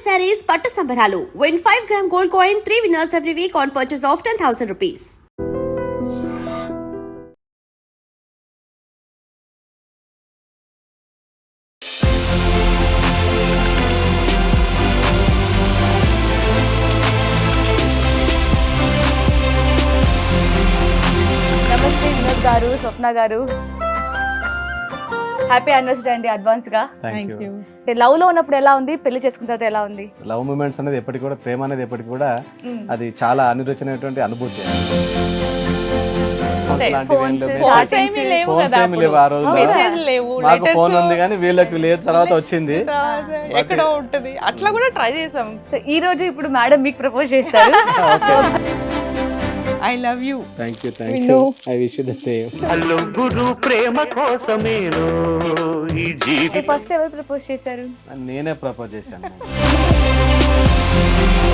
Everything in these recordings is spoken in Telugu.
sarees పట్టు సంబరాలు. Win 5 gram gold coin, 3 winners every week on purchase of 10,000 rupees. నమస్తే వినోద్ గారు, స్వప్న గారు, హ్యాపీ యానివర్సరీ అండి అడ్వాన్స్ గా. Thank you. అంటే లవ్ లో ఉన్నప్పుడు ఎలా ఉంది, పెళ్లి చేసుకున్న తర్వాత ఎలా ఉంది? లవ్ మూమెంట్స్ అనేది ఎప్పటికి కూడా, ప్రేమ అనేది ఎప్పటికి కూడా అది చాలా అనిరుచినటువంటి అనుభూతి. మాకు ఫోన్ ఉంది కానీ వీళ్ళకి లేదు, తర్వాత వచ్చింది ఎక్కడో ఉంటది, అట్లా కూడా ట్రై చేసాం. సో ఈ రోజు ఇప్పుడు మేడం మీకు ప్రపోజ్ చేస్తారు. I love you. Thank you. I wish you the same. గురు ప్రేమ కోసమేను ఈ జీవితం. ఫస్ట్ ఎవరు ప్రపోజ్ చేశారు? నేనే ప్రపోజ్ చేశాను.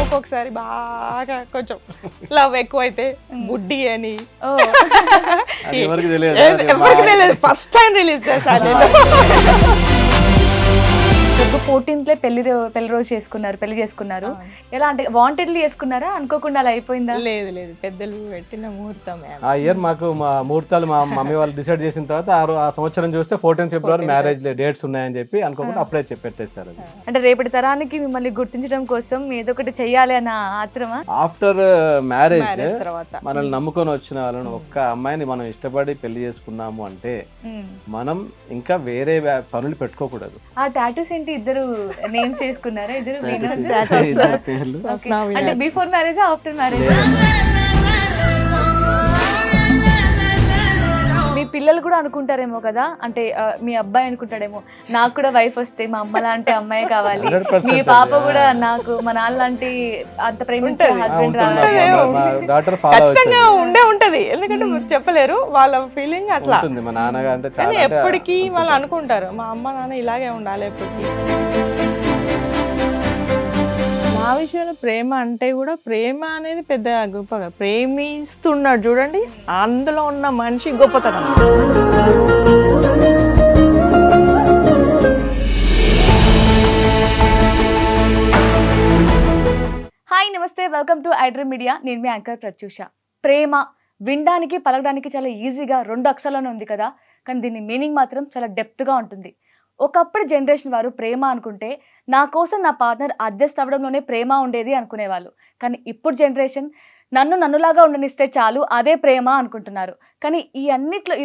ఒక్కొక్కసారి బాగా కొంచెం లవ్ ఎక్కువైతే బుడ్డి అని అది ఎవరికి తెలియదు. ఫస్ట్ టైం రిలీజ్ చేశాను. ఫెబ్ 14th పెళ్లి రోజు పెళ్లి చేసుకున్నారు. ఎలా అంటే వాంటెడ్లీ చేసుకున్నారా, అనుకోకుండా అలా అయిపోయిందా? లేదు లేదు, పెద్దలు పెట్టిన ముహూర్తం. ఆ ఇయర్ మాకు మా ముహూర్తాలు మా మమ్మీ వాళ్ళు డిసైడ్ చేసిన తర్వాత ఆ సంవత్సరం చూస్తే 14 ఫిబ్రవరి మ్యారేజ్ డేట్స్ ఉన్నాయని చెప్పి అనుకోకుండా అప్పుడే పెట్టేశారు. అంటే రేపటి తరానికి మిమ్మల్ని గుర్తించడం కోసం ఏదో ఒకటి చెయ్యాలి అన్న ఆత్రమా? ఆఫ్టర్ మ్యారేజ్ తర్వాత మనల్ని నమ్ముకొని వచ్చిన వాళ్ళని, ఒక్క అమ్మాయిని మనం ఇష్టపడి పెళ్లి చేసుకున్నాము అంటే మనం ఇంకా వేరే పనులు పెట్టుకోకూడదు. ఆ టాటూస్ ఏంటి, ఇద్దరు నేమ్స్ చేసుకున్నారా? ఇద్దరు పేర్లు. అంటే బిఫోర్ మ్యారేజ్, ఆఫ్టర్ మ్యారేజ్? మీ పిల్లలు కూడా అనుకుంటారేమో కదా, అంటే మీ అబ్బాయి అనుకుంటాడేమో, నాకు కూడా వైఫ్ వస్తే మా అమ్మ లాంటి అమ్మాయి కావాలి, మీ పాప కూడా నాకు మా నాన్న లాంటి అంత ప్రేమించే హస్బెండ్ ఖచ్చితంగా ఉంటది. ఎందుకంటే చెప్పలేరు వాళ్ళ ఫీలింగ్ అట్లా. మా నాన్నగారు కానీ ఎప్పటికీ వాళ్ళు అనుకుంటారు మా అమ్మ నాన్న ఇలాగే ఉండాలి ఎప్పటికీ. నా విషయంలో ప్రేమ అంటే కూడా, ప్రేమ అనేది పెద్ద గొప్పగా ప్రేమిస్తున్నాడు చూడండి, అందులో ఉన్న మనిషి గొప్పతనం. హాయ్, నమస్తే, వెల్కమ్ టు ఐడ్రీమ్ మీడియా. నేను మీ యాంకర్ ప్రత్యూష. ప్రేమ వినడానికి, పలకడానికి చాలా ఈజీగా 2 అక్షరాల్లోనే ఉంది కదా, కానీ దీని మీనింగ్ మాత్రం చాలా డెప్త్గా ఉంటుంది. ఒకప్పుడు జనరేషన్ వారు ప్రేమ అనుకుంటే నా కోసం నా పార్ట్నర్ అడ్జస్ట్ అవ్వడంలోనే ప్రేమ ఉండేది అనుకునేవాళ్ళు. కానీ ఇప్పుడు జనరేషన్ నన్నులాగా ఉండనిస్తే చాలు, అదే ప్రేమ అనుకుంటున్నారు. కానీ ఈ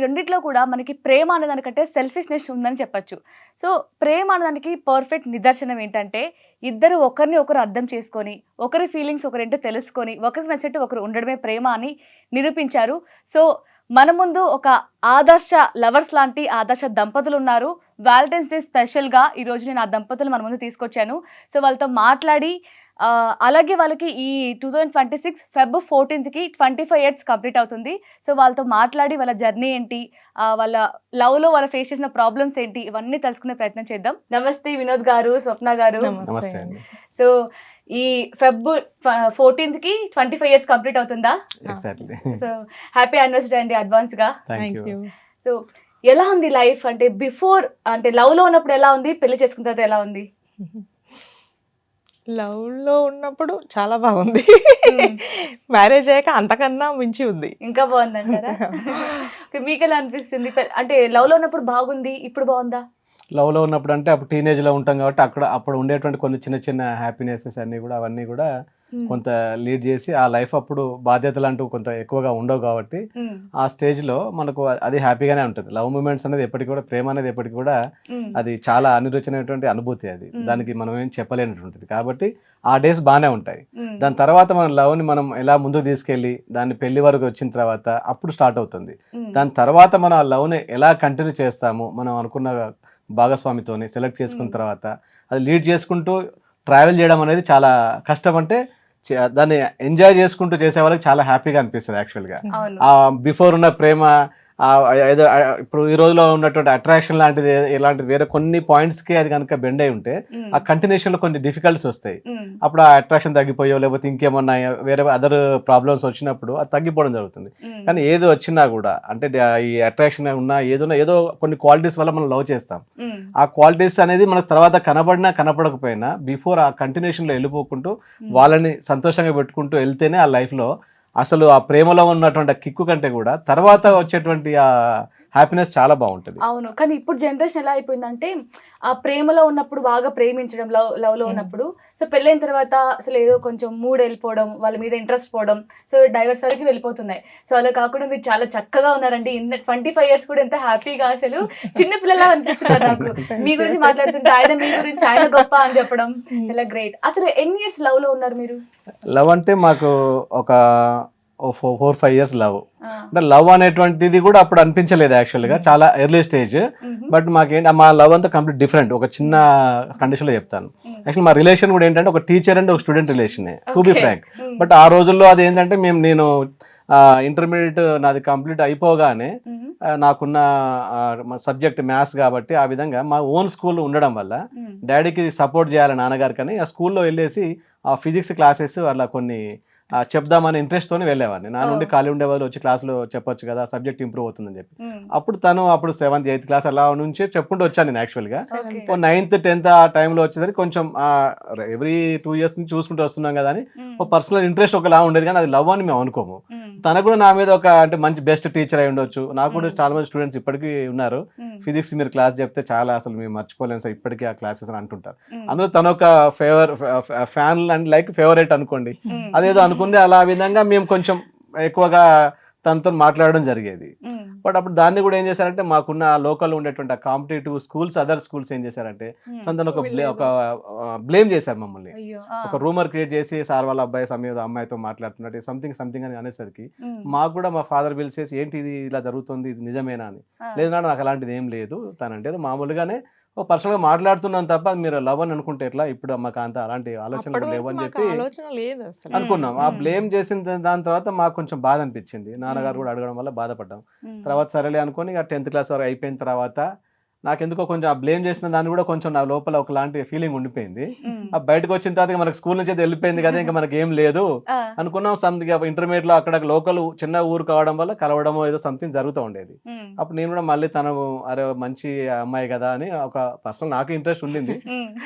రెండిట్లో కూడా మనకి ప్రేమ అనేదానికంటే సెల్ఫిష్నెస్ ఉందని చెప్పచ్చు. సో ప్రేమ అనేదానికి పర్ఫెక్ట్ నిదర్శనం ఏంటంటే, ఇద్దరు ఒకరిని ఒకరు అర్థం చేసుకొని, ఒకరి ఫీలింగ్స్ ఒకరేంటో తెలుసుకొని, ఒకరికి నచ్చినట్టు ఒకరు ఉండడమే ప్రేమ అని నిరూపించారు. సో మన ముందు ఒక ఆదర్శ లవర్స్ లాంటి ఆదర్శ దంపతులు ఉన్నారు. వ్యాలంటైన్స్ డే స్పెషల్గా ఈరోజు నేను ఆ దంపతులు మన ముందు తీసుకొచ్చాను. సో వాళ్ళతో మాట్లాడి, అలాగే వాళ్ళకి ఈ 2026 Feb 14th 25 years కంప్లీట్ అవుతుంది. సో వాళ్ళతో మాట్లాడి వాళ్ళ జర్నీ ఏంటి, వాళ్ళ లవ్లో వాళ్ళ ఫేస్ చేసిన ప్రాబ్లమ్స్ ఏంటి, ఇవన్నీ తెలుసుకునే ప్రయత్నం చేద్దాం. నమస్తే వినోద్ గారు, స్వప్న గారు. సో ఈ Feb 14th 25 years కంప్లీట్ అవుతుందా? సో హ్యాపీ యానివర్సరీ అండి అడ్వాన్స్ గా. సో ఎలా ఉంది లైఫ్, అంటే బిఫోర్, అంటే లవ్ లో ఉన్నప్పుడు ఎలా ఉంది, పెళ్లి చేసుకున్న తర్వాత ఎలా ఉంది? లవ్ లో ఉన్నప్పుడు చాలా బాగుంది, మ్యారేజ్ అయ్యాక అంతకన్నా మించి ఉంది. ఇంకా బాగుంది అంటారా? మీకు ఎలా అనిపిస్తుంది? అంటే లవ్ లో ఉన్నప్పుడు బాగుంది, ఇప్పుడు బాగుందా? లవ్లో ఉన్నప్పుడు అంటే అప్పుడు టీనేజ్లో ఉంటాం కాబట్టి అప్పుడు ఉండేటువంటి కొన్ని చిన్న చిన్న హ్యాపీనెసెస్ అవన్నీ కూడా కొంత లీడ్ చేసి, ఆ లైఫ్ అప్పుడు బాధ్యతలు అంటూ కొంత ఎక్కువగా ఉండవు కాబట్టి ఆ స్టేజ్లో మనకు అది హ్యాపీగానే ఉంటుంది. లవ్ మూమెంట్స్ అనేది ఎప్పటికి కూడా, ప్రేమ అనేది ఎప్పటికి కూడా అది చాలా అనిరుచినటువంటి అనుభూతి. అది దానికి మనం ఏం చెప్పలేనటువంటిది కాబట్టి ఆ డేస్ బాగానే ఉంటాయి. దాని తర్వాత మన లవ్ని మనం ఎలా ముందుకు తీసుకెళ్ళి దాన్ని పెళ్లి వరకు వచ్చిన తర్వాత అప్పుడు స్టార్ట్ అవుతుంది. దాని తర్వాత మనం ఆ లవ్ని ఎలా కంటిన్యూ చేస్తాము, మనం అనుకున్న భాగస్వామితోని సెలెక్ట్ చేసుకున్న తర్వాత అది లీడ్ చేసుకుంటూ ట్రావెల్ చేయడం అనేది చాలా కష్టం. అంటే దాన్ని ఎంజాయ్ చేసుకుంటూ చేసే వాళ్ళకి చాలా హ్యాపీగా అనిపిస్తుంది యాక్చువల్గా. ఆ బిఫోర్ ఉన్న ప్రేమ ఏదో ఇప్పుడు ఈ రోజులో ఉన్నటువంటి అట్రాక్షన్ లాంటిది ఇలాంటి వేరే కొన్ని పాయింట్స్కి అది కనుక బెండ్ అయి ఉంటే ఆ కంటిన్యూషన్లో కొన్ని డిఫికల్టీస్ వస్తాయి. అప్పుడు ఆ అట్రాక్షన్ తగ్గిపోయో లేకపోతే ఇంకేమన్నా వేరే అదర్ ప్రాబ్లమ్స్ వచ్చినప్పుడు అది తగ్గిపోవడం జరుగుతుంది. కానీ ఏది వచ్చినా కూడా అంటే ఈ అట్రాక్షన్ ఉన్నా ఏదో కొన్ని క్వాలిటీస్ వల్ల మనం లవ్ చేస్తాం. ఆ క్వాలిటీస్ అనేది మనకు తర్వాత కనబడినా కనపడకపోయినా బిఫోర్ ఆ కంటిన్యూషన్లో వెళ్ళిపోకుంటూ వాళ్ళని సంతోషంగా పెట్టుకుంటూ వెళ్తేనే ఆ లైఫ్లో అసలు ఆ ప్రేమలో ఉన్నటువంటి కిక్కు కంటే కూడా తర్వాత వచ్చేటువంటి ఆ హ్యాపీనెస్ చాలా బాగుంటుంది. అవును, కానీ ఇప్పుడు జనరేషన్ ఎలా అయిపోయిందంటే ఆ ప్రేమలో ఉన్నప్పుడు బాగా ప్రేమించడం, లవ్ లో ఉన్నప్పుడు సో పెళ్ళైన తర్వాత అసలు ఏదో కొంచెం మూడ్ వెళ్ళిపోవడం, వాళ్ళ మీద ఇంట్రెస్ట్ పోవడం, సో డైవర్స్ వరకు వెళ్ళిపోతున్నాయి. సో అలా కాకుండా మీరు చాలా చక్కగా ఉన్నారండి. 25 years కూడా ఎంత హ్యాపీగా, అసలు చిన్న పిల్లలా అనిపిస్తున్నారు నాకు మీ గురించి మాట్లాడుతుంటే. ఆయన మీ గురించి ఆయన గొప్ప అని చెప్పడం చాలా గ్రేట్. అసలు ఎన్ని ఇయర్స్ లవ్ లో ఉన్నారు మీరు? లవ్ అంటే మాకు ఒక 4-5 years లవ్. అంటే లవ్ అనేటువంటిది కూడా అప్పుడు అనిపించలేదు యాక్చువల్గా, చాలా ఎర్లీ స్టేజ్. బట్ మాకేంటి మా లవ్ అంతా కంప్లీట్ డిఫరెంట్. ఒక చిన్న కండిషన్లో చెప్తాను. యాక్చువల్ మా రిలేషన్ కూడా ఏంటంటే ఒక టీచర్ అండ్ ఒక student relation, to be frank. But ఆ రోజుల్లో అది ఏంటంటే నేను ఇంటర్మీడియట్ నాది కంప్లీట్ అయిపోగానే నాకున్న సబ్జెక్ట్ మ్యాథ్స్ కాబట్టి ఆ విధంగా మా ఓన్ స్కూల్ ఉండడం వల్ల డాడీకి సపోర్ట్ చేయాలి నాన్నగారు, కానీ ఆ స్కూల్లో వెళ్ళేసి ఆ ఫిజిక్స్ క్లాసెస్ అలా కొన్ని చెప్దామని ఇంట్రెస్ట్తోనే వెళ్ళేవాడిని. నా నుండి ఖాళీ ఉండేవాళ్ళు వచ్చి క్లాస్లో చెప్పొచ్చు కదా, సబ్జెక్ట్ ఇంప్రూవ్ అవుతుందని చెప్పి. అప్పుడు 7th 8th క్లాస్ అలా నుంచే చెప్పుకుంటూ వచ్చాను నేను యాక్చువల్గా. 9th 10th ఆ టైంలో వచ్చేసరికి కొంచెం ఎవ్రీ 2 years నుంచి చూసుకుంటూ వస్తున్నాం కదా అని ఒక పర్సనల్ ఇంట్రెస్ట్ ఒకలా ఉండేది, కానీ అది లవ్ అని మేము అనుకోము. తనకు కూడా నా మీద ఒక అంటే మంచి బెస్ట్ టీచర్ అయి ఉండొచ్చు. నాకు కూడా చాలా మంది స్టూడెంట్స్ ఇప్పటికీ ఉన్నారు, ఫిజిక్స్ మీరు క్లాస్ చెప్తే చాలా అసలు మేము మర్చిపోలేము సార్ ఇప్పటికీ ఆ క్లాసెస్ అని అంటుంటారు. అందులో తను ఒక ఫ్యాన్ అండ్ లైక్ ఫేవరెట్ అనుకోండి, అదేదో అనుకుంది. అలా విధంగా మేము కొంచెం ఎక్కువగా తనతో మాట్లాడడం జరిగేది. బట్ అప్పుడు దాన్ని కూడా ఏం చేశారంటే మాకున్న లోకల్ ఉండేటువంటి కాంపిటేటివ్ స్కూల్స్, అదర్ స్కూల్స్ ఏం చేశారంటే సంతను ఒక బ్లేమ్ చేశారు మమ్మల్ని. ఒక రూమర్ క్రియేట్ చేసి సార్ వాళ్ళ అబ్బాయి సమయం అమ్మాయితో మాట్లాడుతున్నట్టు సంథింగ్ అని అనేసరికి మాకు కూడా మా ఫాదర్ పిలిచేసి ఏంటి ఇది ఇలా జరుగుతుంది, ఇది నిజమేనా అని. లేదు నాకు అలాంటిది ఏం లేదు, తనంటే మామూలుగానే పర్సనల్ గా మాట్లాడుతున్నాను తప్ప మీరు లవ్ అని అనుకుంటే ఎట్లా, ఇప్పుడు మాకు అంత అలాంటి ఆలోచనలు లేవు అని చెప్పి అనుకున్నాం. ఆ బ్లేమ్ చేసిన దాని తర్వాత మాకు కొంచెం బాధ అనిపించింది. నాన్నగారు కూడా అడగడం వల్ల బాధపడ్డాం. తర్వాత సరేలే అనుకుని 10th క్లాస్ వరకు అయిపోయిన తర్వాత నాకెందుకో కొంచెం ఆ బ్లేమ్ చేసిన దాన్ని కూడా కొంచెం నా లోపల ఒకలాంటి ఫీలింగ్ ఉండిపోయింది. ఆ బయటకు వచ్చిన తర్వాత మనకు స్కూల్ నుంచి అయితే వెళ్ళిపోయింది కదా, ఇంకా మనకి ఏం లేదు అనుకున్నాం. ఇంటర్మీడియట్ లో అక్కడ లోకల్ చిన్న ఊరు కావడం వల్ల కలవడమో ఏదో సంథింగ్ జరుగుతూ ఉండేది. అప్పుడు నేను కూడా మళ్ళీ తను అరే మంచి అమ్మాయి కదా అని ఒక పర్సనల్ నాకు ఇంట్రెస్ట్ ఉండింది,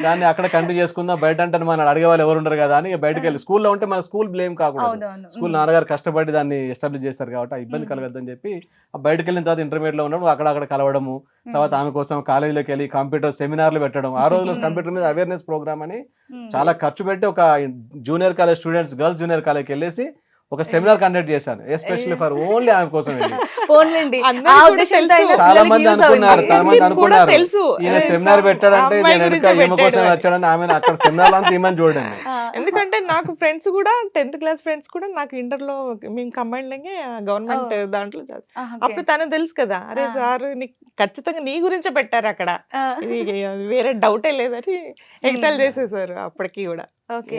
దాన్ని అక్కడ కంటిన్యూ చేసుకుందాం. బయట అంటే మనం అడిగే వాళ్ళు ఎవరు ఉండరు కదా అని బయటకు వెళ్ళి స్కూల్లో ఉంటే మన స్కూల్ బ్లేమ్ కాకూడదు, స్కూల్ నాన్నగారు కష్టపడి దాన్ని ఎస్టాబ్లిష్ చేస్తారు కాబట్టి ఆ ఇబ్బంది కలగద్దని చెప్పి బయటకు వెళ్ళిన తర్వాత ఇంటర్మీడియట్ లో ఉన్నప్పుడు అక్కడ కలవడము, తర్వాత ఆమె కోసం కాలేజీలోకి వెళ్ళి కంప్యూటర్ సెమినార్లు పెట్టడం. ఆ రోజులో కంప్యూటర్ మీద అవేర్నెస్ ప్రోగ్రామ్ అని చాలా ఖర్చు పెట్టి ఒక junior college students, girls junior కాలేజ్కి వెళ్ళేసి ఒక సెమినార్ కండక్ట్ చేశాను ఎస్పెషల్లీ ఫర్ ఓన్లీ ఆమె కోసం. చాలా మంది అనుకున్నారు ఈయన సెమినార్ పెట్టాడంటే ఈమె కోసం వచ్చాడని, ఆమె అక్కడ సెమినార్ అంతా ఈమెను చూడండి. ఎందుకంటే నాకు ఫ్రెండ్స్ కూడా 10th క్లాస్ ఫ్రెండ్స్ కూడా నాకు ఇంటర్లో మేము కంబైన్డ్ గవర్నమెంట్ దాంట్లో అప్పుడు తను తెలుసు కదా, అరే సార్ నీకు ఖచ్చితంగా నీ గురించే పెట్టారు అక్కడ, ఇది వేరే డౌటే లేదని ఎక్స్టెల్ చేసేసారు అప్పటికి కూడా.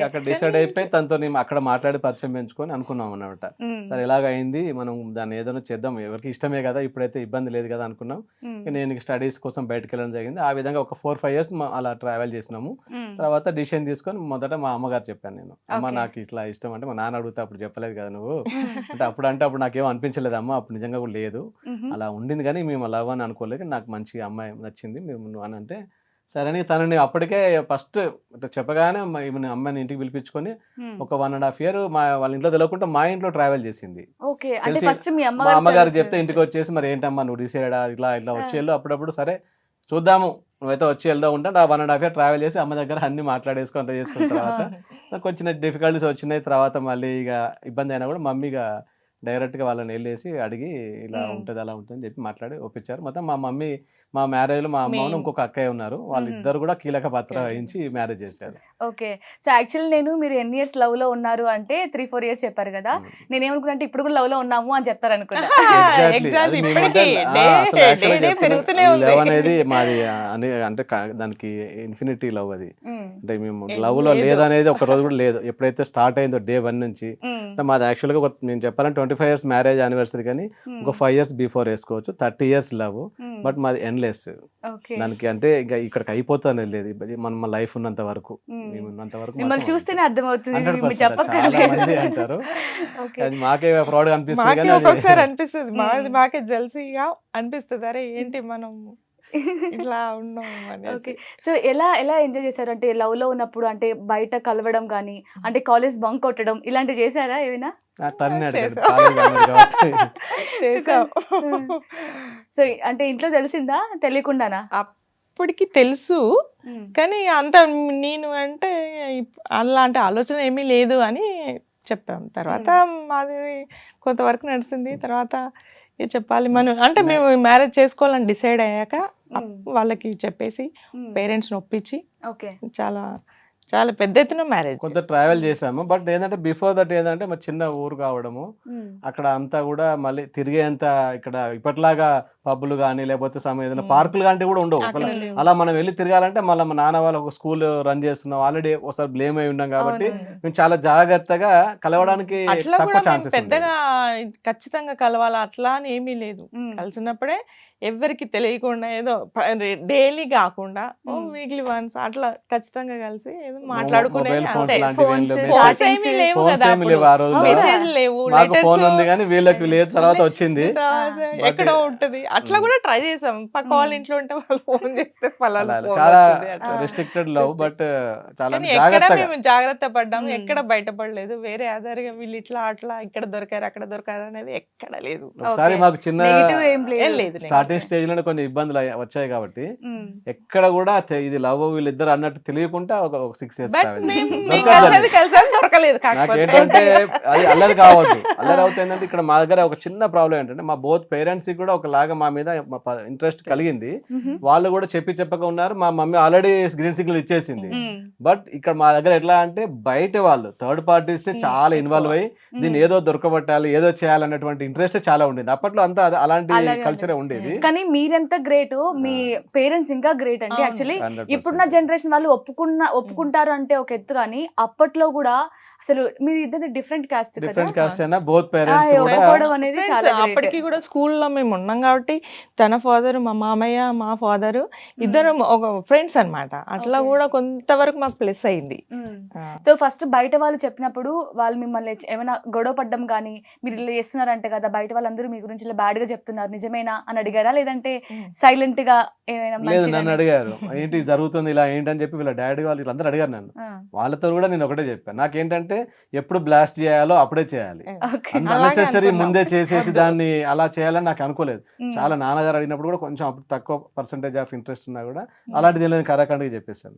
అక్కడ డిసైడ్ అయిపోయి తనతో అక్కడ మాట్లాడి పరిచయం పెంచుకొని అనుకున్నాం అన్నమాట. సరే ఇలాగ అయింది, మనం దాన్ని ఏదైనా చేద్దాం, ఎవరికి ఇష్టమే కదా, ఇప్పుడైతే ఇబ్బంది లేదు కదా అనుకున్నాం. నేను స్టడీస్ కోసం బయటకు వెళ్ళడం జరిగింది. ఆ విధంగా ఒక 4-5 years అలా ట్రావెల్ చేసినాము. తర్వాత డిసిషన్ తీసుకొని మొదట మా అమ్మగారు చెప్పాను నేను, అమ్మ నాకు ఇట్లా ఇష్టం అంటే, మా నాన్న అడిగితే అప్పుడు చెప్పలేదు కదా నువ్వు అంటే, అప్పుడు నాకేం అనిపించలేదు అమ్మ, అప్పుడు నిజంగా కూడా లేదు, అలా ఉండింది కానీ మేము లవ్ అని అనుకోలేదు, నాకు మంచి అమ్మాయి నచ్చింది నువ్వు అని అంటే సరే అని తనని అప్పటికే ఫస్ట్ చెప్పగానే అమ్మాయిని ఇంటికి పిలిపించుకొని ఒక 1.5 year వాళ్ళ ఇంట్లో తెలియకుండా మా ఇంట్లో ట్రావెల్ చేసింది. మా అమ్మగారు చెప్తే ఇంటికి వచ్చేసి మరి ఏంటమ్మా నువ్వు డిసైడ్ ఇట్లా వచ్చి వెళ్ళు, అప్పుడప్పుడు సరే చూద్దాము నువ్వైతే వచ్చి వెళ్దా ఉంటా. 1.5 year ట్రావెల్ చేసి అమ్మ దగ్గర అన్ని మాట్లాడేసుకుని అంత చేసుకున్న తర్వాత సో కొంచెం డిఫికల్టీస్ వచ్చినాయి. తర్వాత మళ్ళీ ఇక ఇబ్బంది అయినా కూడా మమ్మీగా డైరెక్ట్గా వాళ్ళని వెళ్ళేసి అడిగి ఇలా ఉంటుంది అలా ఉంటుంది అని చెప్పి మాట్లాడి ఒప్పించారు. మొత్తం మా మమ్మీ మా మ్యారేజ్లో మా అమ్మ ఇంకొక అక్కయ్య ఉన్నారు, వాళ్ళిద్దరు కూడా కీలక పాత్ర వహించి మ్యారేజ్ చేశారు. ఓకే, సో యాక్చువల్లీ నేను మీరు ఎన్ని ఇయర్స్ లవ్ లో ఉన్నారు అంటే 3-4 years చెప్పారు కదా, నేను ఏమనుకున్నా అంటే ఇప్పుడు కూడా లవ్ లో ఉన్నాము అని చెప్తారు అనుకున్నా. లవ్ అనేది మాది అంటే దానికి ఇన్ఫినిటీ లవ్ అది, అంటే మేము లవ్ లో లేదనేది ఒక రోజు కూడా లేదు. ఎప్పుడైతే స్టార్ట్ అయిందో డే 1 నుంచి మాది యాక్చువల్గా నేను చెప్పాలంటే 25 years మ్యారేజ్ యానివర్సరీ కానీ ఒక 5 years బిఫోర్ వేసుకోవచ్చు, 30 years లవ్. బట్ మాది ఎండ్లెస్. దానికి అంటే ఇంకా ఇక్కడికి అయిపోతానే లేదు మన లైఫ్ ఉన్నంత వరకు, మేము ఉన్నంత వరకు మిమ్మల్ని చూస్తేనే అర్థమవుతుంది 100% చెప్పక్కర్లేదు. చాలా మంది అంటారు. అది మాకే ప్రౌడ్ అనిపిస్తుంది మాకే కానీ అది ఒక్కొక్కసారి అనిపిస్తుంది, మాకే జెల్సీగా అనిపిస్తుంది, అరే ఏంటి మనం ఇట్లా ఉన్నాం అనేసి. ఓకే. సో ఎలా ఎలా ఎంజాయ్ చేశారు? అంటే లవ్ లో ఉన్నప్పుడు అంటే బయట కలవడం కానీ, అంటే కాలేజ్ బంక్ కొట్టడం ఇలాంటివి చేశారా ఏమైనా? తన్నే అడిగారు చేసాం. కాలేజ్ అన్నారు కాబట్టి. చేసాం. సో అంటే ఇంట్లో తెలిసిందా తెలియకుండానా? అప్పటికి తెలుసు కానీ అంత నేను అంటే అలాంటి ఆలోచన ఏమీ లేదు అని చెప్పాం. తర్వాత మాది కొంతవరకు నడిచింది. తర్వాత చెప్పాలి మనం అంటే మేము మ్యారేజ్ చేసుకోవాలని డిసైడ్ అయ్యాక వాళ్ళకి చెప్పేసి పేరెంట్స్ని ఒప్పించి ఓకే. చాలా చాలా పెద్ద ఎత్తున మ్యారేజ్. కొంత ట్రావెల్ చేసాము. బట్ ఏంటంటే బిఫోర్ దట్ ఏంటంటే మా చిన్న ఊరు కావడము, అక్కడ అంతా కూడా మళ్ళీ తిరిగేంత ఇక్కడ ఇప్పటిలాగా పబ్బులు కానీ లేకపోతే ఏదైనా పార్కులు కానీ కూడా ఉండవు. అలా మనం వెళ్ళి తిరగాలంటే మళ్ళీ మా నాన్న వాళ్ళు ఒక స్కూల్ రన్ చేస్తున్నాం, ఆల్రెడీ ఒకసారి బ్లేమ్ అయి ఉన్నాం కాబట్టి మేము చాలా జాగ్రత్తగా కలవడానికి అట్లా తక్కువ కూడా మేము ఛాన్సెస్ పెద్దగా ఖచ్చితంగా కలవాలా అట్లా అని ఏమీ లేదు. కలిసినప్పుడే ఎవరికి తెలియకుండా ఏదో డైలీ కాకుండా వీక్లీ వన్స్ అట్లా ఖచ్చితంగా కలిసి ఏదో మాట్లాడుకునే మొబైల్ ఫోన్స్ అంతే. లాంటివి Phones ఏమీ లేవు కదా లేవు ఆ రోజుల్లో. మెసేజ్ లేవు, మాకు letters ఫోన్ ఉంది కానీ వీళ్ళకి లేదు, తర్వాత వచ్చింది. తర్వాత But- ఎక్కడో ఉంటది. అట్లా కూడా ట్రై చేసాం. పక్క వాళ్ళ ఇంట్లో ఉంటే వాళ్ళు ఫోన్ చేస్తే పలానా అలా phone చాలా వచ్చింది అట్లా. Restricted love. బట్ చాలా కానీ ఎక్కడ జాగ్రత్తగా మేము జాగ్రత్త పడ్డాము, ఎక్కడ బయటపడలేదు. వేరే ఆధారంగా వీళ్ళు ఇట్లా అట్లా ఇక్కడ దొరికారు అక్కడ దొరికారు అనేది ఎక్కడ లేదు. ఒకసారి మాకు చిన్న నెగిటివ్ ఏం ఏం లేదు. లేదు స్టార్టింగ్ స్టేజ్ లోనే కొన్ని ఇబ్బందులు వచ్చాయి కాబట్టి ఎక్కడ కూడా ఇది లవ్ వీళ్ళిద్దరు అన్నట్టు తెలియకుండా ఒక 6 years బట్ travel మేము దొరకదు. కలిసేది దొరకలేదు. కాకపోతే నాకేంటంటే అది అల్లరి కావద్దు. అల్లరి అవుతుంది ఏంటంటే ఇక్కడ మా దగ్గర ఒక చిన్న ప్రాబ్లం ఏంటంటే మా బోత్ పేరెంట్స్ కి కూడా ఒకలాగా మా మీద ఇంట్రెస్ట్ కలిగింది. వాళ్ళు కూడా చెప్పక ఉన్నారు. మా మమ్మీ ఆల్రెడీ గ్రీన్ సిగ్నల్ ఇచ్చేసింది. బట్ ఇక్కడ మా దగ్గర ఎట్లా అంటే బయట వాళ్ళు థర్డ్ పార్టీస్ చాలా ఇన్వాల్వ్ అయ్యి దీన్ని ఏదో దొరకబట్టాలి ఏదో చేయాలన్నటువంటి ఇంట్రెస్ట్ చాలా ఉండేది. అప్పట్లో అంతా అలాంటి అలాగే కల్చరే ఉండేది. కానీ మీరెంత గ్రేట్, మీ పేరెంట్స్ ఇంకా గ్రేట్ అండి. అవును. యాక్చువల్లీ 100%. ఇప్పుడున్న జనరేషన్ వాళ్ళు ఒప్పుకుంటారు అంటే ఒక ఎత్తు, కానీ అప్పట్లో కూడా అసలు మీరు ఇద్దరు డిఫరెంట్ కాస్ట్ కదా, డిఫరెంట్ కాస్ట్ అయినా బోత్ పేరెంట్స్ కూడా ఒప్పుకోవడం అనేది Friends, చాలా అప్పటికి కూడా స్కూల్లో మేము ఉన్నాం కాబట్టి తన ఫాదర్ మా మామయ్య మా ఫాదర్ ఇద్దరు ఒక ఫ్రెండ్స్ అన్నమాట. అట్లా Okay. కూడా కొంతవరకు మాకు ప్లస్ అయింది. సో ఫస్ట్ బయట వాళ్ళు చెప్పినప్పుడు వాళ్ళు మిమ్మల్ని ఏమైనా గొడవ పడ్డం కానీ, మీరు ఇలా చేస్తున్నారంటే కదా బయట వాళ్ళందరూ మీ గురించి ఇలా బ్యాడ్ గా చెప్తున్నారు నిజమేనా అని అడిగారా, లేదంటే సైలెంట్ గా ఏమైనా లేదు నన్ను మంచిగానే? అడిగారు ఏంటి జరుగుతుంది ఇలా ఏంటని చెప్పి వీళ్ళ డాడీ వాళ్ళు వీళ్ళందరూ అడిగారు నన్ను. వాళ్ళతో కూడా నేను ఒకటే చెప్పాను, నాకేంటంటే ఎప్పుడు బ్లాస్ట్ చేయాలో అప్పుడే చేయాలి, ఓకే. అన్నెసెసరీ అనుకున్నాం. ముందే చేసేసి వద్దు. దాన్ని అలా చేయాలని నాకు అనుకోలేదు. చాలా నాన్నగారు అడిగినప్పుడు కూడా కొంచెం అప్పుడు తక్కువ పర్సెంటేజ్ ఆఫ్ ఇంట్రెస్ట్ ఉన్నా కూడా అలాంటిది నేను కరాఖండిగా చెప్పేసాను.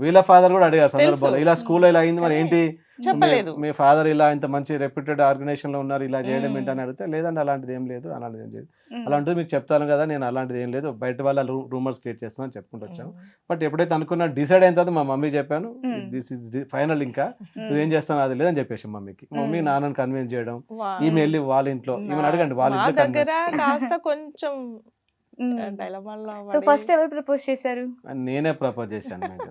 వీళ్ళ ఫాదర్ కూడా అడిగారు సందర్భంలో, ఇలా స్కూల్లో ఇలా అయింది మరి ఏంటి చెప్పలేదు. మీ ఫాదర్ ఇలా ఇంత మంచి రెప్యూటెడ్ ఆర్గనైజేషన్ లో ఉన్నారు ఇలా చేయడం ఏంటని అడిగితే లేదండి అలాంటిది ఏం లేదు, అలాంటిది ఏం లేదు, అలాంటిది మీకు చెప్తాను కదా నేను అలాంటిది ఏం లేదు, బయట వాళ్ళ రూమర్స్ క్రియేట్ చేస్తున్నాను చెప్పుకుంటూ వచ్చాము. బట్ ఎప్పుడైతే అనుకున్నా డిసైడ్ అయిన తర్వాత మా మమ్మీ చెప్పాను దిస్ ఇస్ ఫైనల్, ఇంకా నువ్వేం చేస్తాను అది లేదని చెప్పేసి మమ్మీకి. మమ్మీ నాన్నని కన్విన్స్ చేయడం, ఈమె వెళ్ళి వాళ్ళ ఇంట్లో ఈమె అడగండి వాళ్ళ మా ఇంట్లో దగ్గర convince. కాస్త కొంచెం dilemma-లో సో పడి ఫస్ట్ ఎవరు ప్రపోజ్ చేశారు? నేనే ప్రపోజ్ చేశాను మీకు.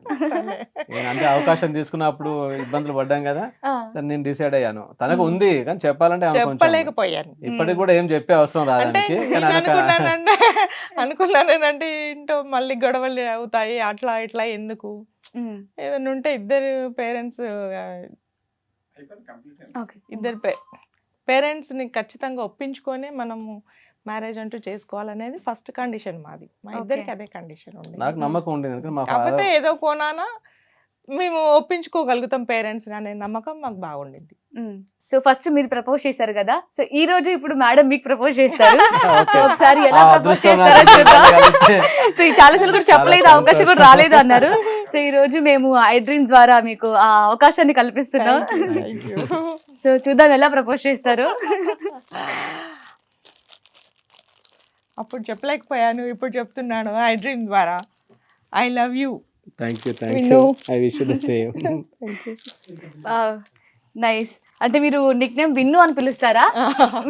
నేను అంటే అవకాశం తీసుకున్నప్పుడు ఇబ్బందులు పడ్డాం కదా, సరే నేను డిసైడ్ అయ్యాను. తనకు ఉంది కానీ చెప్పాలంటే ఆమె కొంచెం చెప్పలేకపోయాను. ఇప్పటికి కూడా ఏం చెప్పే అవసరం అంటే రాదానికి. కానీ నేను అనుకున్నానంటే ఇంట్లో మళ్ళీ గొడవలు అవుతాయి అట్లా ఇట్లా ఎందుకు, ఏదైనా ఉంటే ఇద్దరు పేరెంట్స్ ఓకే. ఇద్దరు పేరెంట్స్ని ఖచ్చితంగా ఒప్పించుకొని మనము మ్యారేజ్ అంటూ చేసుకోవాలనేది ఫస్ట్ కండిషన్ మాది. మా ఇద్దరికి అదే కండిషన్ ఉంది. నాకు నమ్మకం ఉండేది ఎందుకంటే మా కాకపోతే ఫాదర్ ఏదో కోనాన మేము ఒప్పించుకోగలుగుతాం పేరెంట్స్ అనే నమ్మకం మాకు బాగుండింది. సో ఫస్ట్ మీరు ప్రపోజ్ చేశారు కదా, సో ఈ రోజు ఇప్పుడు మేడం మీకు ప్రపోజ్ చేస్తారు. ఓకే. సో ఒకసారి ఎలా ఆ ప్రపోజ్ అదృష్టం చేస్తారో నాకు చూద్దాం. కలిగితే సో ఈ చాలా సార్లు కూడా చెప్పలేదు, చాలా అవకాశం కూడా సంతోషం. రాలేదు అన్నారు. సో ఈ రోజు మేము ఐ డ్రీమ్ ద్వారా మీకు ఆ అవకాశాన్ని కల్పిస్తున్నాం. Thank you. సో చూద్దాం ఎలా ప్రపోజ్ చేస్తారు. అప్పుడు చెప్పలేకపోయాను, ఇప్పుడు చెప్తున్నాను ఐ డ్రీమ్ ద్వారా. I love you. Thank you Vinnu. I wish you the same. Nice. అంటే మీరు నిక్ నేమ్ విన్ను అని పిలుస్తారా?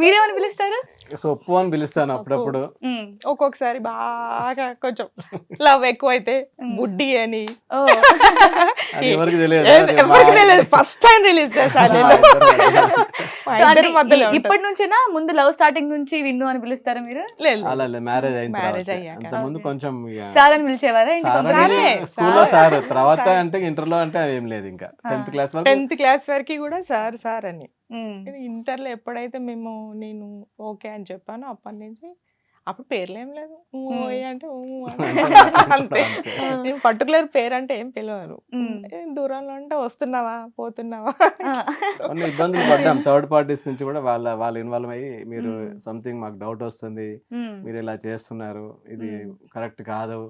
మీరేమని పిలుస్తారు? సొప్పు అని పిలుస్తాను అప్పుడప్పుడు. ఒక్కొక్కసారి బాగా కొంచెం లవ్ ఎక్కువైతే బుడ్డి అని. ఓ. అది ఎవరికి తెలియదు. ఎవరికి తెలియదు, ఫస్ట్ టైం రిలీజ్ చేశాను నేను. మా So, అంటే ఇద్దరి మధ్యలో ఉంటది. ఇప్పటి నుంచేనా ముందు లవ్ స్టార్టింగ్ నుంచి విన్ను అని పిలుస్తారా మీరు? లేదు, అలా మ్యారేజ్ అయిన మ్యారేజ్ తర్వాత అయ్యాక. అంతకుముందు Okay. కొంచెం ఇక సార్ అని పిలిచేవారా ఇంటి సార్ పంపండి? సారే, స్కూల్లో సార్. సార్ తర్వాత సార్. అంటే ఇంటర్లో అంటే ఏం లేదు ఇంకా 10th క్లాస్ వరకు 10th క్లాస్ వరకు కూడా సార్ సార్ అని. ఉమ్. ఇంటర్లో ఎప్పుడైతే నేను ఓకే అని చెప్పానో అప్పటి నుంచి అప్పుడు పేర్లేం లేదు, ఓయ్ అంటే అంతే. నేను పర్టికులర్ పేరు అంటే ఏం పిలవరు. దూరంలో అంటే వస్తున్నావా పోతున్నావా. కొన్ని ఇబ్బందులు పడ్డాం థర్డ్ పార్టీస్ నుంచి కూడా వాళ్ళు ఇన్వాల్వ్ అయ్యి మీరు సంథింగ్ మాకు డౌట్ వస్తుంది, మీరు ఇలా చేస్తున్నారు, ఇది కరెక్ట్ కాదు,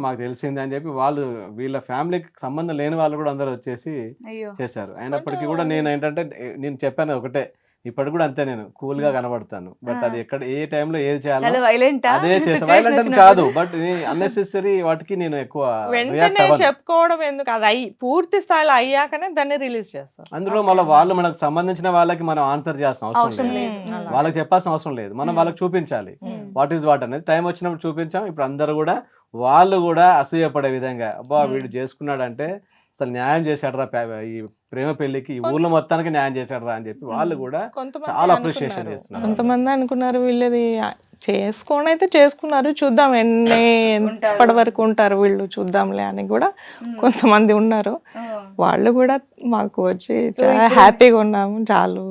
మాకు తెలిసింది అని చెప్పి వాళ్ళు వీళ్ళ ఫ్యామిలీకి సంబంధం లేని వాళ్ళు కూడా అందరూ వచ్చేసి అయ్యో. చేశారు. అయినప్పటికీ కూడా నేను ఏంటంటే నేను చెప్పాను ఒకటే, ఇప్పటికి కూడా అంతే, నేను కూల్ గా కనబడతాను, బట్ అది ఎక్కడ ఏ టైంలో ఏది చేయాలో చాలా వైలెంట్ అదే చేస్తాను. వైలెంట్ అని కాదు, బట్ అన్నెసెసరీ వాటికి నేను ఎక్కువ react వెంటనే అవ్వను. చెప్పుకోవడం ఎందుకు, అది పూర్తి స్థాయిలో అయ్యాకనే దాన్ని రిలీజ్ చేస్తారు. అందులో మళ్ళీ వాళ్ళు మనకు సంబంధించిన వాళ్ళకి మనం ఆన్సర్ చేయాల్సిన అవసరం అవసరం లేదు, లేదు. అలా. వాళ్ళకి చెప్పాల్సిన అవసరం లేదు, మనం వాళ్ళకి చూపించాలి వాట్ ఈస్ వాట్ అనేది. టైం వచ్చినప్పుడు చూపించాం. ఇప్పుడు అందరూ కూడా వాళ్ళు కూడా అసూయపడే విధంగా, అబ్బా వీడు చేసుకున్నాడంటే అసలు న్యాయం చేశాడరా ఈ ప్రేమ పెళ్లికి, ఈ ఊర్లో మొత్తానికి న్యాయం చేశాడరా అని చెప్పి వాళ్ళు కూడా చాలా అప్రిషియేషన్ చేస్తున్నారు. కొంతమంది అనుకున్నారు వీళ్ళది చేసుకోని అయితే చేసుకున్నారు, చూద్దాం ఎప్పటి వరకు ఉంటారు వీళ్ళు చూద్దాంలే అని కూడా కొంతమంది ఉన్నారు. వాళ్ళు కూడా మాకు వచ్చి చాలా హ్యాపీగా ఉన్నాము చాలు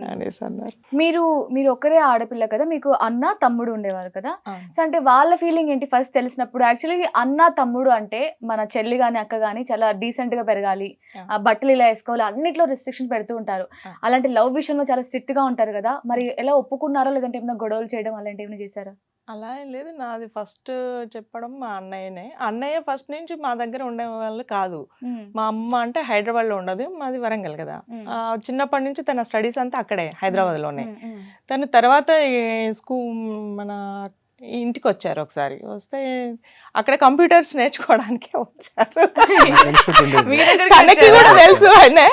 అనేసి అన్నారు. మీరు ఒక్కరే ఆడపిల్ల కదా, మీకు అన్న తమ్ముడు ఉండేవారు కదా. సో అంటే వాళ్ళ ఫీలింగ్ ఏంటి ఫస్ట్ తెలిసినప్పుడు? యాక్చువల్లీ అన్న తమ్ముడు అంటే మన చెల్లి గాని అక్క గాని చాలా డీసెంట్ గా పెరగాలి, ఆ బట్టలు ఇలా వేసుకోవాలి, అన్నిట్లో రెస్ట్రిక్షన్ పెడుతూ ఉంటారు. అలాంటి లవ్ విషయంలో చాలా స్ట్రిక్ట్ గా ఉంటారు కదా, మరి ఎలా ఒప్పుకున్నారో లేదంటే ఏమైనా గొడవలు చేయడం అలాంటి ఏమైనా చేశారా? అలా ఏం లేదు, నాది ఫస్ట్ చెప్పడం మా అన్నయ్యనే. అన్నయ్య ఫస్ట్ నుంచి మా దగ్గర ఉండే వాళ్ళు కాదు. మా అమ్మ అంటే హైదరాబాద్లో ఉండదు, మాది వరంగల్ కదా. చిన్నప్పటి నుంచి తన స్టడీస్ అంతా అక్కడే హైదరాబాద్లోనే. తను తర్వాత మన ఇంటికి వచ్చారు ఒకసారి, వస్తే అక్కడ కంప్యూటర్స్ నేర్చుకోవడానికి వచ్చారు. తనకి కూడా తెలుసు ఆయనే.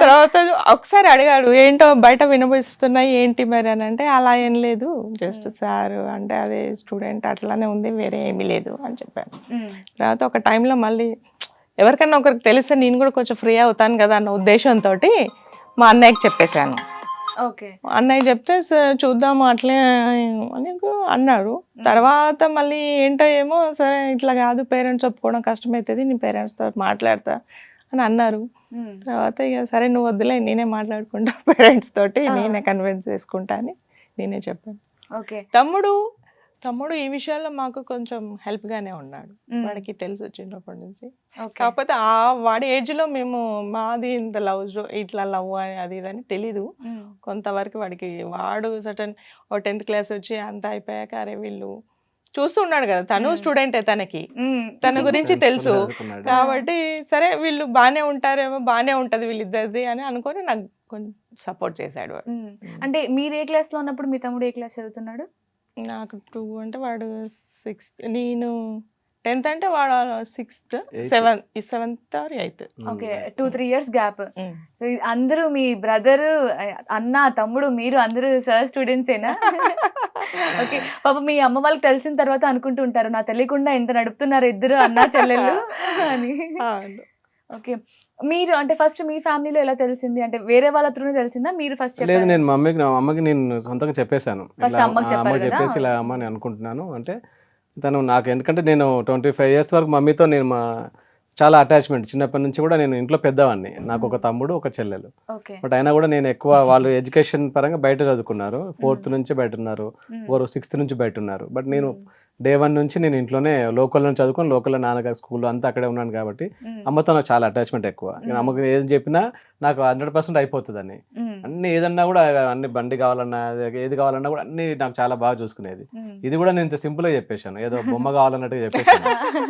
తర్వాత ఒకసారి అడిగాడు, ఏంటో బయట వినిపిస్తున్నాయి ఏంటి మరి అని అంటే, అలా ఏం లేదు, జస్ట్ సార్ అంటే అదే స్టూడెంట్ అట్లానే ఉంది, వేరే ఏమీ లేదు అని చెప్పాను. తర్వాత ఒక టైంలో మళ్ళీ ఎవరికైనా ఒకరికి తెలిస్తే నేను కూడా కొంచెం ఫ్రీ అవుతాను కదా అన్న ఉద్దేశంతో మా అన్నయ్యకి చెప్పేశాను. అన్నయ్య చెప్తే చూద్దాము అట్లే అని అన్నాడు. తర్వాత మళ్ళీ ఏంటో ఏమో, సరే ఇట్లా కాదు, పేరెంట్స్ ఒప్పుకోవడం కష్టమవుతుంది, నీ పేరెంట్స్తో మాట్లాడతా అని అన్నారు. తర్వాత ఇక సరే నువ్వు వద్దులే, నేనే మాట్లాడుకుంటా పేరెంట్స్ తోటి, నేనే కన్విన్స్ చేసుకుంటా అని నేనే చెప్పాను. తమ్ముడు ఈ విషయాల్లో మాకు కొంచెం హెల్ప్ గానే ఉన్నాడు, వాడికి తెలుసు చిన్నప్పటి నుంచి. కాకపోతే వాడి ఏజ్ లో మేము మాది ఇంత ఇట్లా లవ్ అది ఇదని తెలీదు. కొంతవరకు వాడు సటన్ 10th క్లాస్ వచ్చి అంత అయిపోయాక అరే వీళ్ళు చూస్తూ ఉన్నాడు కదా, తను స్టూడెంటే, తన గురించి తెలుసు కాబట్టి సరే వీళ్ళు బానే ఉంటారేమో, బానే ఉంటది వీళ్ళిద్దరిది అని అనుకొని నాకు కొంచెం సపోర్ట్ చేశాడు వాడు. అంటే మీరు ఏ క్లాస్ లో ఉన్నప్పుడు మీ తమ్ముడు ఏ క్లాస్ చదువుతున్నాడు? నాకు 2 అంటే వాడు 6th, నేను 10th అంటే వాడు 6th, 7th or 8th. Okay, 2-3 years gap. So అందరూ మీ బ్రదర్, అన్న, తమ్ముడు, మీరు అందరూ సార్ స్టూడెంట్స్ ఏనా? ఓకే, పాప మీ అమ్మ వాళ్ళకి తెలిసిన తర్వాత అనుకుంటూ ఉంటారు, నా తెలియకుండా ఎంత నడుపుతున్నారు ఇద్దరు అన్నా చెల్లెళ్ళు అని. ఓకే, మీరు అంటే ఫస్ట్ మీ ఫ్యామిలీలో ఎలా తెలిసింది? అంటే వేరే వాళ్ళ త్రూనే తెలిసిందా, మీరు ఫస్ట్? లేదు, నేను మా అమ్మకి నేను సొంతంగా చెప్పేశాను, అమ్మకి చెప్పేసి ఇలా అమ్మ నేను అనుకుంటున్నాను అంటే. తను నాకు, ఎందుకంటే నేను 25 years వరకు మమ్మీతో నేను చాలా అటాచ్మెంట్, చిన్నప్పటి నుంచి కూడా నేను ఇంట్లో పెద్దవాడిని, నాకు ఒక తమ్ముడు ఒక చెల్లెలు. బట్ అయినా కూడా నేను ఎక్కువ, వాళ్ళు ఎడ్యుకేషన్ పరంగా బయట చదువుకున్నారు, 4th నుంచి బయట ఉన్నారు, 6th నుంచి బయట ఉన్నారు. బట్ నేను Day 1 నుంచి నేను ఇంట్లోనే లోకల్లో చదువుకొని, లోకల్లో నాన్నగారి స్కూల్లో అంతా అక్కడే ఉన్నాను కాబట్టి అమ్మతో నాకు చాలా అటాచ్మెంట్ ఎక్కువ. నేను అమ్మకి ఏది చెప్పినా నాకు 100% అయిపోతుందని, అన్ని ఏదన్నా కూడా, అన్ని బండి కావాలన్నా ఏది కావాలన్నా కూడా అన్ని నాకు చాలా బాగా చూసుకునేది. ఇది కూడా నేను ఇంత సింపుల్గా చెప్పేశాను, ఏదో బొమ్మ కావాలన్నట్టుగా చెప్పేశాను.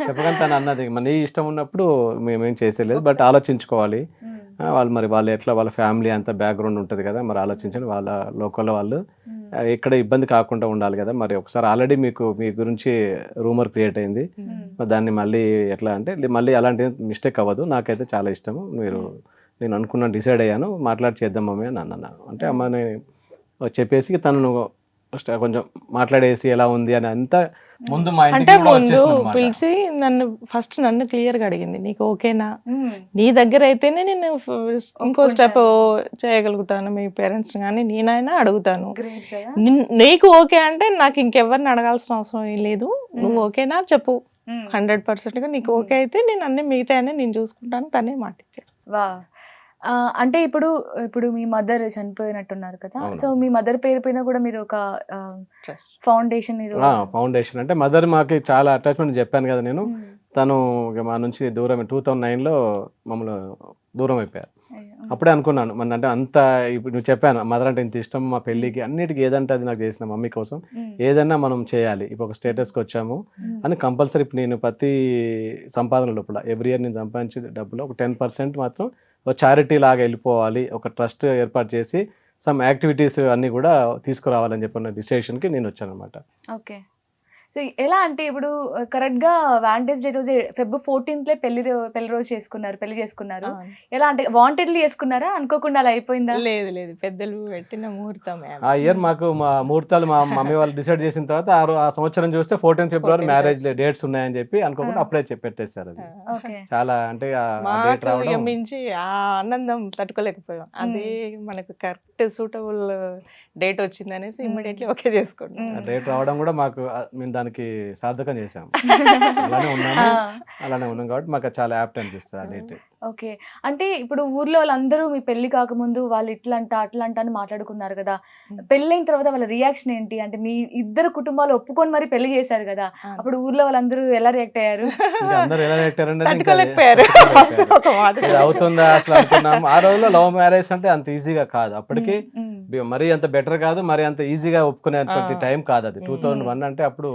చెప్పగానే తను అన్నది, నీ ఇష్టం ఉన్నప్పుడు మేమేం చేసేలేదు, బట్ ఆలోచించుకోవాలి, వాళ్ళు ఎట్లా, వాళ్ళ ఫ్యామిలీ అంత బ్యాక్గ్రౌండ్ ఉంటుంది కదా, మరి ఆలోచించండి, వాళ్ళ లోకల్లో వాళ్ళు ఎక్కడ ఇబ్బంది కాకుండా ఉండాలి కదా. మరి ఒకసారి ఆల్రెడీ మీ గురించి రూమర్ క్రియేట్ అయింది, దాన్ని మళ్ళీ ఎట్లా అంటే, మళ్ళీ అలాంటి మిస్టేక్ అవ్వదు, నాకైతే చాలా ఇష్టము, నేను అనుకున్నాను, డిసైడ్ అయ్యాను, మాట్లాడి చేద్దాం మమ్మీ అని అన్నాను. అంటే అమ్మని చెప్పేసి తనను కొంచెం మాట్లాడేసి ఎలా ఉంది అని అంతా ముందు మా అంటే ఇంటికి కూడా ముందు వచ్చేసింది అన్నమాట. పిలిచి నన్ను క్లియర్ గా అడిగింది, నీకు ఓకేనా, నీ దగ్గర అయితేనే నేను ఇంకో స్టెప్ చేయగలుగుతాను, మీ పేరెంట్స్ కానీ నేనైనా అడుగుతాను, గ్రేట్ కదా. నీకు ఓకే అంటే నాకు ఇంకెవరిని అడగాల్సిన అవసరం ఏం లేదు, నువ్వు ఓకేనా చెప్పు, 100% నీకు ఓకే అయితే నేను అన్ని మిగతా అన్నీ నేను చూసుకుంటాను, తనే మాట ఇచ్చారు. వా అంటే ఇప్పుడు మీ మదర్ చనిపోయినట్టున్నారు కదా, అవును. సో మీ మదర్ పేరు పైన కూడా మీరు ఒక ఫౌండేషన్ ఇది ఫౌండేషన్ అంటే మదర్ మాకు చాలా అటాచ్మెంట్ చెప్పాను కదా నేను. తను ఇక మా నుంచి దూరం 2009లో మమ్మల్ని దూరం అయిపోయారు. అప్పుడే అనుకున్నాను మన అంటే అంత ఇప్పుడు నువ్వు చెప్పాను మదర్ అంటే ఇంత ఇష్టం, మా పెళ్ళికి అన్నిటికీ ఏదంటే అది నాకు చేసిన మమ్మీ కోసం ఏదన్నా మనం చేయాలి, ఇప్పుడు ఒక స్టేటస్కి వచ్చాము అని కంపల్సరీ. ఇప్పుడు నేను ప్రతి సంపాదన లోపల ఎవ్రీ ఇయర్ నేను సంపాదించే డబ్బులో ఒక 10% మాత్రం ఒక చారిటీ లాగా వెళ్ళిపోవాలి, ఒక ట్రస్ట్ ఏర్పాటు చేసి సమ్ యాక్టివిటీస్ అన్నీ కూడా తీసుకురావాలని చెప్పిన డిసిషన్కి నేను వచ్చాను అనమాట. ఓకే. సో ఎలా అంటే ఇప్పుడు కరెక్ట్ గా వ్యాలంటైన్స్ డే రోజు Feb 14th పెళ్లి చేసుకున్నారు. ఎలా అంటే వాంటెడ్లీ చేసుకున్నారా, అనుకోకుండా అలా అయిపోయిందా? లేదు లేదు, పెద్దలు పెట్టిన ముహూర్తం. ఆ ఇయర్ మాకు మా ముహూర్తాలు మా మమ్మీ వాళ్ళు డిసైడ్ చేసిన తర్వాత ఆ సంవత్సరం చూస్తే 14 ఫిబ్రవరి మ్యారేజ్ డేట్స్ ఉన్నాయని చెప్పి అనుకోకుండా అప్పుడే పెట్టేశారు. అది ఓకే. చాలా అంటే ఆ డేట్ మాకు రావడం మించి ఆ ఆనందం తట్టుకోలేకపోయాం. అది మనకు కరెక్ట్ సూటబుల్ డేట్ వచ్చింది అనేసి ఇమ్మీడియట్లీ ఓకే చేసుకుంటాం. ఆ డేట్ రావడం కూడా మాకు మేము దానికి సార్థకం చేసాం. అలానే ఉన్నాం కాబట్టి మాకు చాలా యాప్ట్ అనిపిస్తుంది ఆ డేట్. ఓకే. అంటే ఇప్పుడు ఊర్లో వాళ్ళందరూ మీ పెళ్లి కాకముందు వాళ్ళు ఇట్లంట అట్లంట అని మాట్లాడుకున్నారు కదా, పెళ్ళైన తర్వాత వాళ్ళ రియాక్షన్ ఏంటి? అంటే మీ ఇద్దరు కుటుంబాలు ఒప్పుకొని మరి పెళ్లి చేశారు కదా, అప్పుడు ఊర్లో వాళ్ళందరూ ఎలా రియాక్ట్ అయ్యారు? అందరూ ఎలా పెట్టారంటే తట్టుకోలేకపోయారు. ఫస్ట్ ఒక మాట అవుతుందా అసలు అనుకున్నాం. ఆ రోజుల్లో లవ్ మ్యారేజ్ అంటే అంత ఈజీగా కాదు, అప్పటికి మరీ అంత బెటర్ కాదు, మరి అంత ఈజీగా ఒప్పుకునేటువంటి టైం కాదు అది. 2001 అంటే అప్పుడు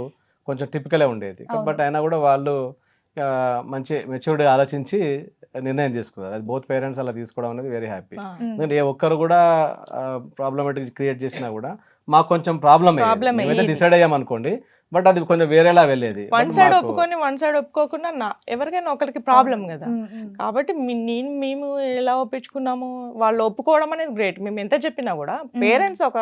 కొంచెం టిపికలే ఉండేది. బట్ అయినా కూడా వాళ్ళు మంచి మెచ్యూర్డ్గా ఆలోచించి నిర్ణయం తీసుకున్నారు. అది బోత్ పేరెంట్స్ అలా తీసుకోవడం అనేది వెరీ హ్యాపీ. ఎందుకంటే ఏ ఒక్కరు కూడా ప్రాబ్లమేటిక్ క్రియేట్ చేసినా కూడా మాకు కొంచెం ప్రాబ్లమ్ ఏమైతే డిసైడ్ అయ్యాం అనుకోండి, బట్ అది కొంచెం వేరేలా వెళ్ళేది. వన్ సైడ్ ఒప్పుకొని వన్ సైడ్ ఒప్పుకోకుండా ఎవరికైనా ఒకరికి ప్రాబ్లం కదా. కాబట్టి మేము ఎలా ఒప్పించుకున్నాము, వాళ్ళు ఒప్పుకోవడం అనేది గ్రేట్. మేము ఎంత చెప్పినా కూడా పేరెంట్స్ ఒక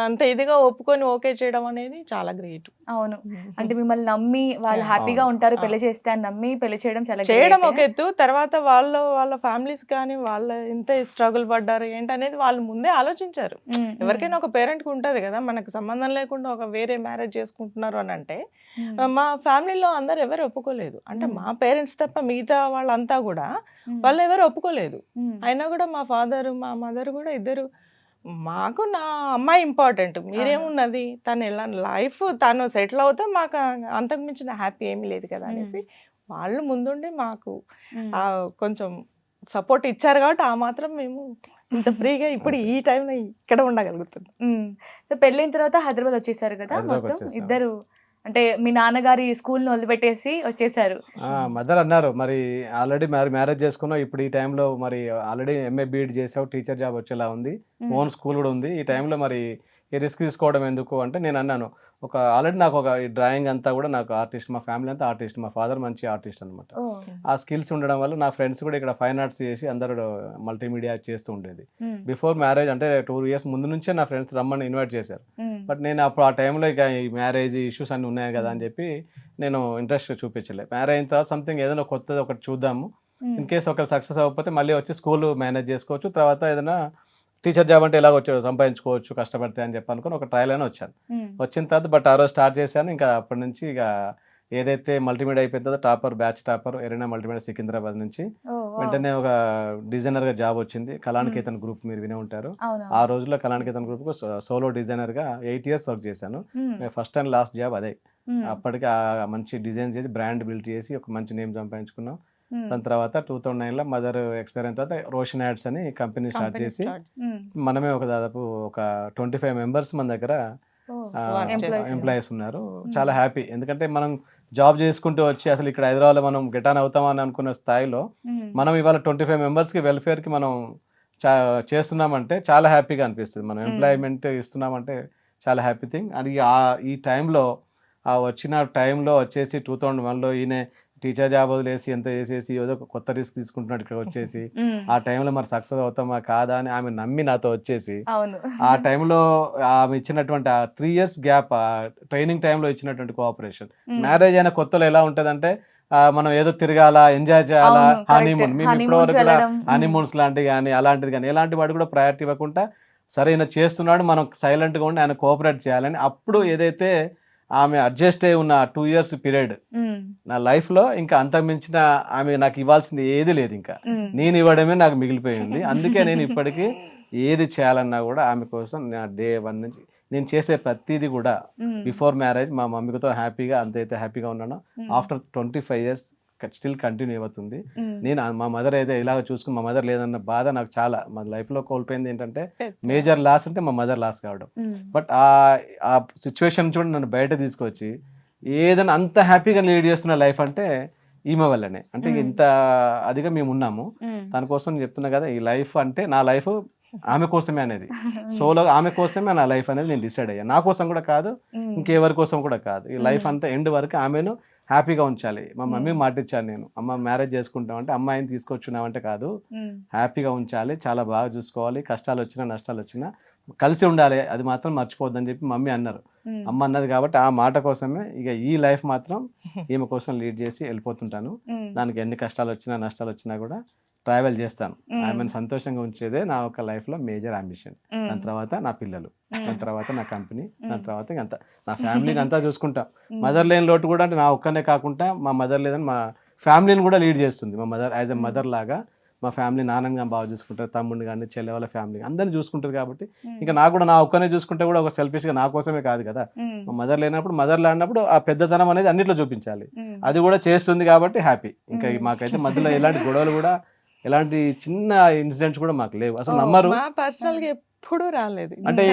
అంత ఇదిగా ఒప్పుకొని ఓకే చేయడం అనేది చాలా గ్రేట్. అవును. అంటే మిమ్మల్ని నమ్మి వాళ్ళు హ్యాపీగా ఉంటారు పెళ్లి చేస్తే అని నమ్మి పెళ్లి చేయడం చాలా చేయడం ఒక ఎత్తు. తర్వాత వాళ్ళ ఫ్యామిలీస్ కానీ వాళ్ళ ఎంత స్ట్రగుల్ పడ్డారు ఏంటనేది వాళ్ళు ముందే ఆలోచించారు. ఎవరికైనా ఒక పేరెంట్ కి ఉంటది కదా, మనకు సంబంధం లేకుండా ఒక వేరే మ్యారేజ్ చేసుకుంటున్నారు అని అంటే. మా ఫ్యామిలీలో అందరు ఎవరు ఒప్పుకోలేదు. అంటే మా పేరెంట్స్ తప్ప మిగతా వాళ్ళంతా కూడా వాళ్ళు ఎవరు ఒప్పుకోలేదు. అయినా కూడా మా ఫాదర్ మా మదర్ కూడా ఇద్దరు, మాకు నా అమ్మాయి ఇంపార్టెంట్, మీరేమున్నది తను ఎలా లైఫ్ తను సెటిల్ అవుతే మాకు అంతకు మించిన హ్యాపీ ఏమీ లేదు కదా అనేసి వాళ్ళు ముందుండి మాకు కొంచెం సపోర్ట్ ఇచ్చారు. కాబట్టి ఆ మాత్రం మేము ఇంత ఫ్రీగా ఇప్పుడు ఈ టైంలో ఇక్కడ ఉండగలుగుతున్నాం. సో పెళ్ళైన తర్వాత హైదరాబాద్ వచ్చేసారు కదా మొత్తం ఇద్దరు, అంటే మీ నాన్నగారి స్కూల్ని వదిలిపెట్టేసి వచ్చేసారు. మదర్ అన్నారు మరి ఆల్రెడీ మ్యారేజ్ చేసుకున్నావు, ఇప్పుడు ఈ టైంలో మరి ఆల్రెడీ MA BEd చేసావు, టీచర్ జాబ్ వచ్చేలా ఉంది, ఓన్ స్కూల్ కూడా ఉంది, ఈ టైంలో మరి ఈ రిస్క్ తీసుకోవడం ఎందుకు అంటే నేను అన్నాను, ఆల్రెడీ నాకు ఒక డ్రాయింగ్ అంతా కూడా నాకు ఆర్టిస్ట్, మా ఫ్యామిలీ అంతా ఆర్టిస్ట్, మా ఫాదర్ మంచి ఆర్టిస్ట్ అనమాట. ఆ స్కిల్స్ ఉండడం వల్ల నా ఫ్రెండ్స్ కూడా ఇక్కడ ఫైన్ ఆర్ట్స్ చేసి అందరూ మల్టీమీడియా చేస్తూ ఉండేది. బిఫోర్ మ్యారేజ్ అంటే 2 years ముందు నుంచే నా ఫ్రెండ్స్ రమ్మని ఇన్వైట్ చేశారు. బట్ నేను అప్పుడు ఆ టైంలో ఇక ఈ మ్యారేజ్ ఇష్యూస్ అన్నీ ఉన్నాయి కదా అని చెప్పి నేను ఇంట్రెస్ట్ చూపించలేదు. మ్యారేజ్ అయిన తర్వాత సంథింగ్ ఏదైనా కొత్తది ఒకటి చూద్దాము, ఇన్ కేసు ఒకటి సక్సెస్ అవ్వకపోతే మళ్ళీ వచ్చి స్కూల్ మేనేజ్ చేసుకోవచ్చు, తర్వాత ఏదైనా టీచర్ జాబ్ అంటే ఎలా సంపాదించుకోవచ్చు కష్టపడితే అని చెప్పి అనుకుని ఒక ట్రయల్ అయినా వచ్చాను. వచ్చిన తర్వాత బట్ ఆ రోజు స్టార్ట్ చేశాను. ఇంకా అప్పటి నుంచి ఇక ఏదైతే మల్టీమీడియా అయిపోయిన తర్వాత batch topper arena multimedia Secunderabad నుంచి వెంటనే ఒక డిజైనర్గా జాబ్ వచ్చింది. కళానికేతన్ గ్రూప్ మీరు వినే ఉంటారు. ఆ రోజుల్లో కళానికేతన్ గ్రూప్కు సోలో డిజైనర్గా 8 years వర్క్ చేశాను. ఫస్ట్ అండ్ లాస్ట్ జాబ్ అదే. అప్పటికి మంచి డిజైన్ చేసి బ్రాండ్ బిల్డ్ చేసి ఒక మంచి నేమ్ సంపాదించుకున్నాం. దాని తర్వాత 2009లో మదర్ ఎక్స్పైర్ అయిన తర్వాత రోషన్ యాడ్స్ అని కంపెనీ స్టార్ట్ చేసి మనమే దాదాపు ఒక 25 members మన దగ్గర ఎంప్లాయీస్ ఉన్నారు. చాలా హ్యాపీ, ఎందుకంటే మనం జాబ్ చేసుకుంటూ వచ్చి అసలు ఇక్కడ హైదరాబాద్లో మనం గెటాన్ అవుతామని అనుకున్న స్థాయిలో మనం ఇవాళ 25 members వెల్ఫేర్కి మనం చేస్తున్నామంటే చాలా హ్యాపీగా అనిపిస్తుంది. మనం ఎంప్లాయ్మెంట్ ఇస్తున్నామంటే చాలా హ్యాపీ థింగ్. అది ఈ టైంలో వచ్చిన టైంలో వచ్చేసి 2001లో ఈయన టీచర్ జాబ్ వదిలేసి ఎంత చేసేసి ఏదో ఒక కొత్త రిస్క్ తీసుకుంటున్నాడు ఇక్కడ వచ్చేసి ఆ టైంలో మరి సక్సెస్ అవుతామా కాదా అని ఆమె నమ్మి నాతో వచ్చేసి అవును. ఆ టైంలో ఆమె ఇచ్చినటువంటి ఆ 3 years గ్యాప్ ట్రైనింగ్ టైంలో ఇచ్చినటువంటి కోఆపరేషన్, మ్యారేజ్ అయిన కొత్తలో ఎలా ఉంటదంటే మనం ఏదో తిరగాల, ఎంజాయ్ చేయాలా, అవును, correct. హనీమూన్ మేము Honeymoons ఇప్పటివరకు కూడా వెళ్ళడం. హనీమూన్స్ లాంటివి కానీ అలాంటిది కానీ ఎలాంటి వాడు కూడా ప్రయారిటీ ఇవ్వకుండా సరే ఈయన చేస్తున్నాడు మనం సైలెంట్గా ఉండి ఆయన కోఆపరేట్ చేయాలని అప్పుడు ఏదైతే ఆమె అడ్జస్ట్ అయి ఉన్న 2 years పీరియడ్ నా లైఫ్లో ఇంకా అంతకుమించిన ఆమె నాకు ఇవ్వాల్సింది ఏది లేదు, ఇంకా నేను ఇవ్వడమే నాకు మిగిలిపోయింది. అందుకే నేను ఇప్పటికీ ఏది చేయాలన్నా కూడా ఆమె కోసం నా డే 1 నుంచి నేను చేసే ప్రతిదీ కూడా బిఫోర్ మ్యారేజ్ మా మమ్మీతో హ్యాపీగా అంతైతే హ్యాపీగా ఉన్నానో ఆఫ్టర్ 25 years స్టిల్ కంటిన్యూ అవుతుంది. నేను మా మదర్ అయితే ఇలాగ చూసుకుని మా మదర్ లేదన్న బాధ నాకు చాలా మా లైఫ్లో కోల్పోయింది. ఏంటంటే మేజర్ లాస్ అంటే మా మదర్ లాస్ కావడం. బట్ ఆ సిచ్యువేషన్ చూడండి నన్ను బయట తీసుకొచ్చి ఏదైనా అంత హ్యాపీగా లీడ్ చేస్తున్న లైఫ్ అంటే ఈమె వల్లనే. అంటే ఇంత అదిగా మేము ఉన్నాము తన కోసం చెప్తున్నా కదా, ఈ లైఫ్ అంటే నా లైఫ్ ఆమె కోసమే అనేది, సోలో ఆమె కోసమే నా లైఫ్ అనేది నేను డిసైడ్ అయ్యాను. నా కోసం కూడా కాదు, ఇంకెవరి కోసం కూడా కాదు. ఈ లైఫ్ అంతా ఎండ్ వరకు ఆమెను హ్యాపీగా ఉంచాలి. మా మమ్మీ మాటిచ్చాను నేను, అమ్మ మ్యారేజ్ చేసుకుంటామంటే అమ్మాయిని తీసుకొచ్చున్నామంటే కాదు, హ్యాపీగా ఉంచాలి, చాలా బాగా చూసుకోవాలి, కష్టాలు వచ్చినా నష్టాలు వచ్చినా కలిసి ఉండాలి, అది మాత్రం మర్చిపోద్దని చెప్పి మమ్మీ అన్నారు. అమ్మ అన్నది కాబట్టి ఆ మాట కోసమే ఇక ఈ లైఫ్ మాత్రం ఈమె కోసం లీడ్ చేసి వెళ్ళిపోతుంటాను. దానికి ఎన్ని కష్టాలు వచ్చినా నష్టాలు వచ్చినా కూడా ట్రావెల్ చేస్తాను. ఆమెను సంతోషంగా ఉంచేదే నా ఒక లైఫ్లో మేజర్ అంబిషన్. దాని తర్వాత నా పిల్లలు, దాని తర్వాత నా కంపెనీ, దాని తర్వాత ఇంత నా ఫ్యామిలీని అంతా చూసుకుంటా. మదర్ లేని లోటు కూడా అంటే నా ఒక్కనే కాకుండా మా మదర్ లేదని మా ఫ్యామిలీని కూడా లీడ్ చేస్తుంది. మా మదర్ యాజ్ ఎ మదర్ లాగా మా ఫ్యామిలీ నాన్నగా బాగా చూసుకుంటారు, తమ్ముడిని కానీ చెల్లె వాళ్ళ ఫ్యామిలీ అందరిని చూసుకుంటుంది. కాబట్టి ఇంకా నాకు కూడా నా ఒక్కనే చూసుకుంటే కూడా ఒక సెల్ఫిష్గా నా కోసమే కాదు కదా, మా మదర్ లేనప్పుడు మదర్ లేనప్పుడు ఆ పెద్దతనం అనేది అన్నిట్లో చూపించాలి. అది కూడా చేస్తుంది కాబట్టి హ్యాపీ. ఇంకా మాకైతే మధ్యలో ఎలాంటి గొడవలు కూడా ఎలాంటి చిన్న ఇన్సిడెంట్స్ కూడా మాకు లేవు. అసలు నమ్మరు. పర్సనల్గా ఎప్పుడూ రాలేదు. అంటే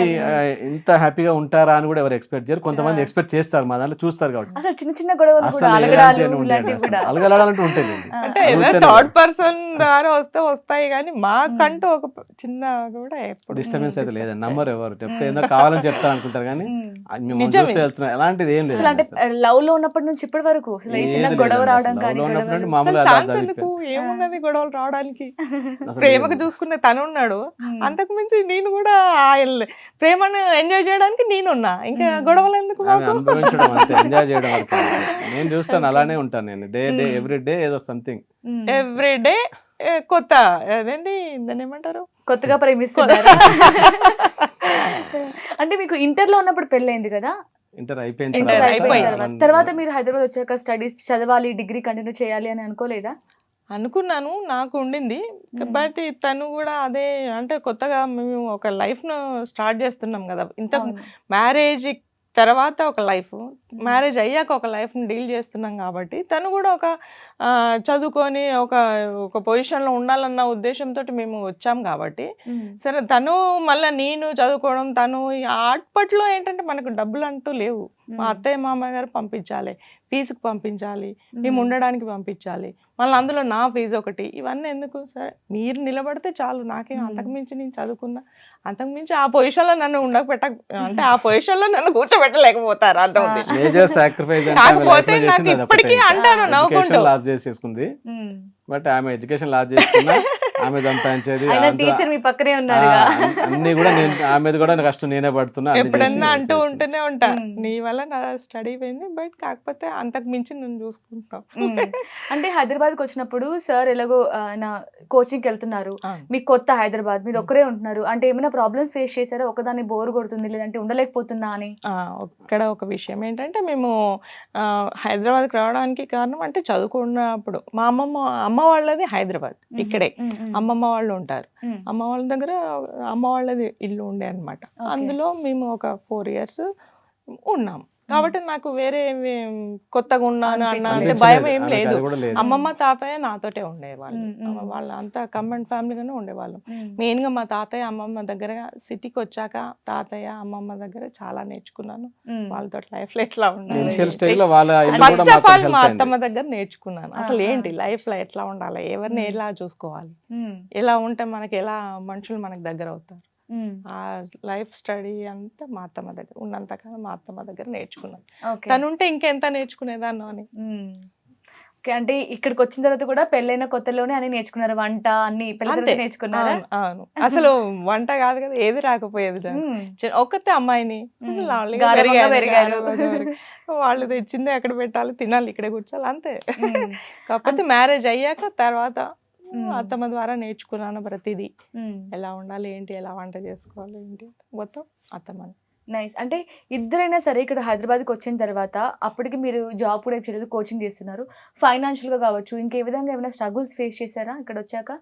ఇంత హ్యాపీగా ఉంటారా అని కూడా ఎవరు ఎక్స్పెక్ట్ చేయరు. కొంతమంది ఎక్స్పెక్ట్ చేస్తారు, మా దాంట్లో చూస్తారు కాబట్టి. అసలు చిన్న చిన్న గొడవలు అసలు కూడా అలగడాలంటూ ఉంటాయి. అంటే ఏదో థర్డ్ పర్సన్ ద్వారా వస్తాయి కానీ మాకంటూ ఒక చిన్న కూడా ఎప్పుడు డిస్టర్బెన్స్ అయితే లేదండి. నమ్మరు ఎవరు, చెప్తే ఏదో కావాలని చెప్తారు అనుకుంటారు కానీ మేము చూస్తే వెళ్తున్నాం అలాంటిది ఏం లేదు. అంటే లవ్ లో ఉన్నప్పటి నుంచి ఇప్పటి వరకు అసలు ఈ చిన్న గొడవ రావడం కానీ ఛాన్స్ ఎందుకు, ఏమున్నది గొడవలు రావడానికి? ప్రేమకు చూసుకునే తను ఉన్నాడు, అంతకు మించి నేను కూడా ప్రేమను ఎంజాయ్ చేయడానికి నేనున్నా, ఇంకా గొడవలు ఎందుకు? అనుభవించడం అంతే, ఎంజాయ్ చేయడం వరకు. నేను చూస్తాను అలానే ఉంటాను నేను. డే ఎవ్రీ డే ఏదో సంథింగ్, ఎవ్రీ డే కొత్త అదేంటి దాన్ని ఏమంటారు, కొత్తగా ప్రేమిస్తున్నారు. అంటే మీకు ఇంటర్ లో ఉన్నప్పుడు పెళ్ళైంది కదా, ఇంటర్ అయిపోయింది తర్వాత మీరు హైదరాబాద్ వచ్చాక స్టడీస్ చదవాలి, డిగ్రీ కంటిన్యూ చేయాలి అని అనుకోలేదా? అనుకున్నాను, నాకు ఉండింది. బట్ తను కూడా అదే, అంటే కొత్తగా మేము ఒక లైఫ్ను స్టార్ట్ చేస్తున్నాం కదా, ఇంతకు మ్యారేజ్ తర్వాత ఒక లైఫ్, మ్యారేజ్ అయ్యాక ఒక లైఫ్ని డీల్ చేస్తున్నాం కాబట్టి తను కూడా ఒక చదువుకొని ఒక పొజిషన్లో ఉండాలన్న ఉద్దేశంతో మేము వచ్చాం కాబట్టి సరే తను మళ్ళీ నేను చదువుకోవడం, తను అప్పట్లో ఏంటంటే మనకు డబ్బులు అంటూ లేవు. మా అత్తయ్య మామయ్య గారు పంపించాలి, ఫీజుకి పంపించాలి, మేము ఉండడానికి పంపించాలి, మళ్ళీ అందులో నా ఫీజు ఒకటి, ఇవన్నీ ఎందుకు? సరే మీరు నిలబడితే చాలు, నాకేం అంతకుమించి నేను చదువుకున్నా, అంతకుమించి ఆ పొజిషన్లో నన్ను అంటే ఆ పొజిషన్లో నన్ను కూర్చోబెట్టలేకపోతారా అంటే కాకపోతే నాకు ఇప్పటికీ అంటాను నవ్వుకుంటూ చేసేసుకుంది. బట్ ఆమె ఎడ్యుకేషన్ లాస్ చేసుకున్నా, ఆమె సంపాదించేది టీచర్ మీ పక్కనే ఉన్నారు, అన్ని కూడా నేను ఆమెది కూడా కష్టం నేనే పడుతున్నా. ఎప్పుడన్నా అంటూ ఉంటూనే ఉంటా, నీ వల్ల నా స్టడీ పోయింది, బట్ కాకపోతే అంతకు మించి నేను చూసుకుంటాం. అంటే హైదరాబాద్కి వచ్చినప్పుడు సార్ ఎలాగో ఆయన కోచింగ్కి వెళ్తున్నారు, మీకు కొత్త హైదరాబాద్, మీరు ఒక్కరే ఉంటున్నారు, అంటే ఏమైనా ప్రాబ్లమ్స్ ఫేస్ చేశారా? ఒకదాన్ని బోర్ కొడుతుంది లేదంటే ఉండలేకపోతున్నా అని? ఇక్కడ ఒక విషయం ఏంటంటే మేము హైదరాబాద్కి రావడానికి కారణం అంటే చదువుకున్నప్పుడు మా అమ్మ వాళ్ళది హైదరాబాద్, ఇక్కడే అమ్మమ్మ వాళ్ళు ఉంటారు, అమ్మ వాళ్ళ దగ్గర అమ్మ వాళ్ళది ఇల్లు ఉండే అనమాట. అందులో మేము ఒక 4 years ఉన్నాం కాబట్టి నాకు వేరే కొత్తగా ఉన్నాను అన్న అంటే భయం ఏం లేదు. అమ్మమ్మ తాతయ్య నాతోటే ఉండేవాళ్ళు, వాళ్ళ అంతా కంబైన్డ్ ఫ్యామిలీగానే ఉండేవాళ్ళం. మెయిన్గా మా తాతయ్య అమ్మమ్మ దగ్గర సిటీకి వచ్చాక తాతయ్య అమ్మమ్మ దగ్గర చాలా నేర్చుకున్నాను, వాళ్ళతో లైఫ్ లో ఎట్లా ఉండాలి. ఫస్ట్ ఆఫ్ ఆల్ మా అత్తమ్మ దగ్గర నేర్చుకున్నాను అసలు ఏంటి లైఫ్ లో ఎట్లా ఉండాలి, ఎవరిని ఎలా చూసుకోవాలి, ఎలా ఉంటే మనకి ఎలా మనుషులు మనకి దగ్గర అవుతారు. ఆ లైఫ్ స్టడీ అంతా మా అత్తమ్మ దగ్గర ఉన్నంతకాలం మా అత్తమ్మ దగ్గర నేర్చుకున్నాను. తను ఉంటే ఇంకెంత నేర్చుకునేదాన్ని అని. అంటే ఇక్కడికి వచ్చిన తర్వాత కూడా పెళ్ళైన కొత్తలోనే అన్ని నేర్చుకున్నారు, వంట అన్ని పెళ్లి అంతే. తర్వాత నేర్చుకున్నారా? అవును, అవును. అసలు వంట కాదు కదా, ఏది రాకపోయేది నాకు. మ్మ్. ఒక్కతే అమ్మాయిని మ్మ్. లావుగా గారాబంగా పెరిగాను, పెరిగారు. వాళ్ళు తెచ్చింది ఎక్కడ పెట్టాలి, తినాలి, ఇక్కడే కూర్చోాలి, అంతే. మ్మ్. కాకపోతే మ్యారేజ్ అయ్యాక తర్వాత మ్మ్. అత్తమ్మ ద్వారా నేర్చుకున్నాను ప్రతిదీ, మ్మ్. ఎలా ఉండాలి ఏంటి, ఎలా వంట చేసుకోవాలి ఏంటి, మొత్తం అత్తమ్మని. నైస్. అంటే ఇద్దరైనా సరే ఇక్కడ హైదరాబాద్కి వచ్చిన తర్వాత అప్పటికి మీరు జాబ్ కూడా చేయలేదు, కోచింగ్ చేస్తున్నారు, ఫైనాన్షియల్గా కావచ్చు ఇంకే విధంగా ఏమైనా స్ట్రగుల్స్ ఫేస్ చేశారా ఇక్కడ వచ్చాక?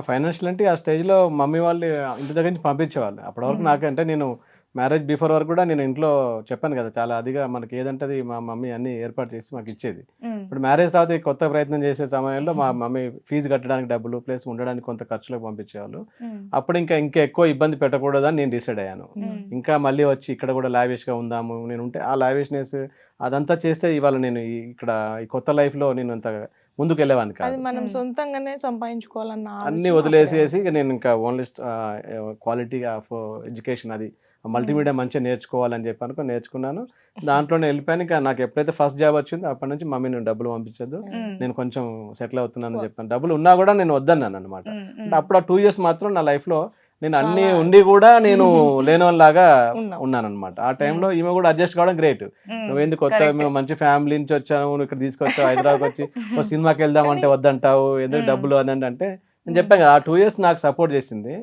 ఫైనాన్షియల్ అంటే ఆ స్టేజ్లో మమ్మీ వాళ్ళు ఇంటి దగ్గర నుంచి పంపించేవాళ్ళు. అప్పటి వరకు నాకంటే నేను మ్యారేజ్ బిఫోర్ వరకు కూడా నేను ఇంట్లో చెప్పాను కదా, చాలా అదిగా మనకి ఏదంటది మా మమ్మీ అన్ని ఏర్పాటు చేసి మాకు ఇచ్చేది. ఇప్పుడు మ్యారేజ్ తర్వాత ఈ కొత్త ప్రయత్నం చేసే సమయంలో మా మమ్మీ ఫీజు కట్టడానికి డబ్బులు ప్లస్ ఉండడానికి కొంత ఖర్చులకు పంపించేవాళ్ళు. అప్పుడు ఇంకా ఎక్కువ ఇబ్బంది పెట్టకూడదని నేను డిసైడ్ అయ్యాను. ఇంకా మళ్ళీ వచ్చి ఇక్కడ కూడా లావిష్గా ఉందాము, నేను ఉంటే ఆ లావిష్నెస్ అదంతా చేస్తే ఇవాళ నేను ఇక్కడ ఈ కొత్త లైఫ్లో నేను అంత ముందుకు వెళ్ళేవాడిని అది కాదు. మనం సొంతంగానే సంపాదించుకోవాలన్న అన్నీ ఆలోచన వదిలేసేసి ఇక నేను ఇంకా ఓన్లీ క్వాలిటీ ఆఫ్ ఎడ్యుకేషన్, అది మల్టీమీడియా మంచిగా నేర్చుకోవాలని చెప్పి అనుకో నేర్చుకున్నాను. దాంట్లోనే వెళ్ళిపోయాను. ఇంకా నాకు ఎప్పుడైతే ఫస్ట్ జాబ్ వచ్చిందో అప్పటి నుంచి మమ్మీ నేను డబ్బులు పంపించద్దు, నేను కొంచెం సెటిల్ అవుతున్నానని చెప్పాను. డబ్బులు ఉన్నా కూడా నేను వద్దన్నాను అనమాట. అంటే అప్పుడు ఆ 2 years మాత్రం నా లైఫ్లో నేను అన్నీ ఉండి కూడా నేను లేనిలాగా ఉన్నాను అనమాట. ఆ టైంలో ఈమె కూడా అడ్జస్ట్ కావడం గ్రేట్. నువ్వేందుకు కొత్త, మేము మంచి ఫ్యామిలీ నుంచి వచ్చాము, నువ్వు ఇక్కడ తీసుకొచ్చావు హైదరాబాద్కి వచ్చి ఓ సినిమాకి వెళ్దామంటే వద్దంటావు, ఎందుకు డబ్బులు అని అంటే నేను చెప్పాను కదా, ఆ 2 years నాకు సపోర్ట్ చేసింది.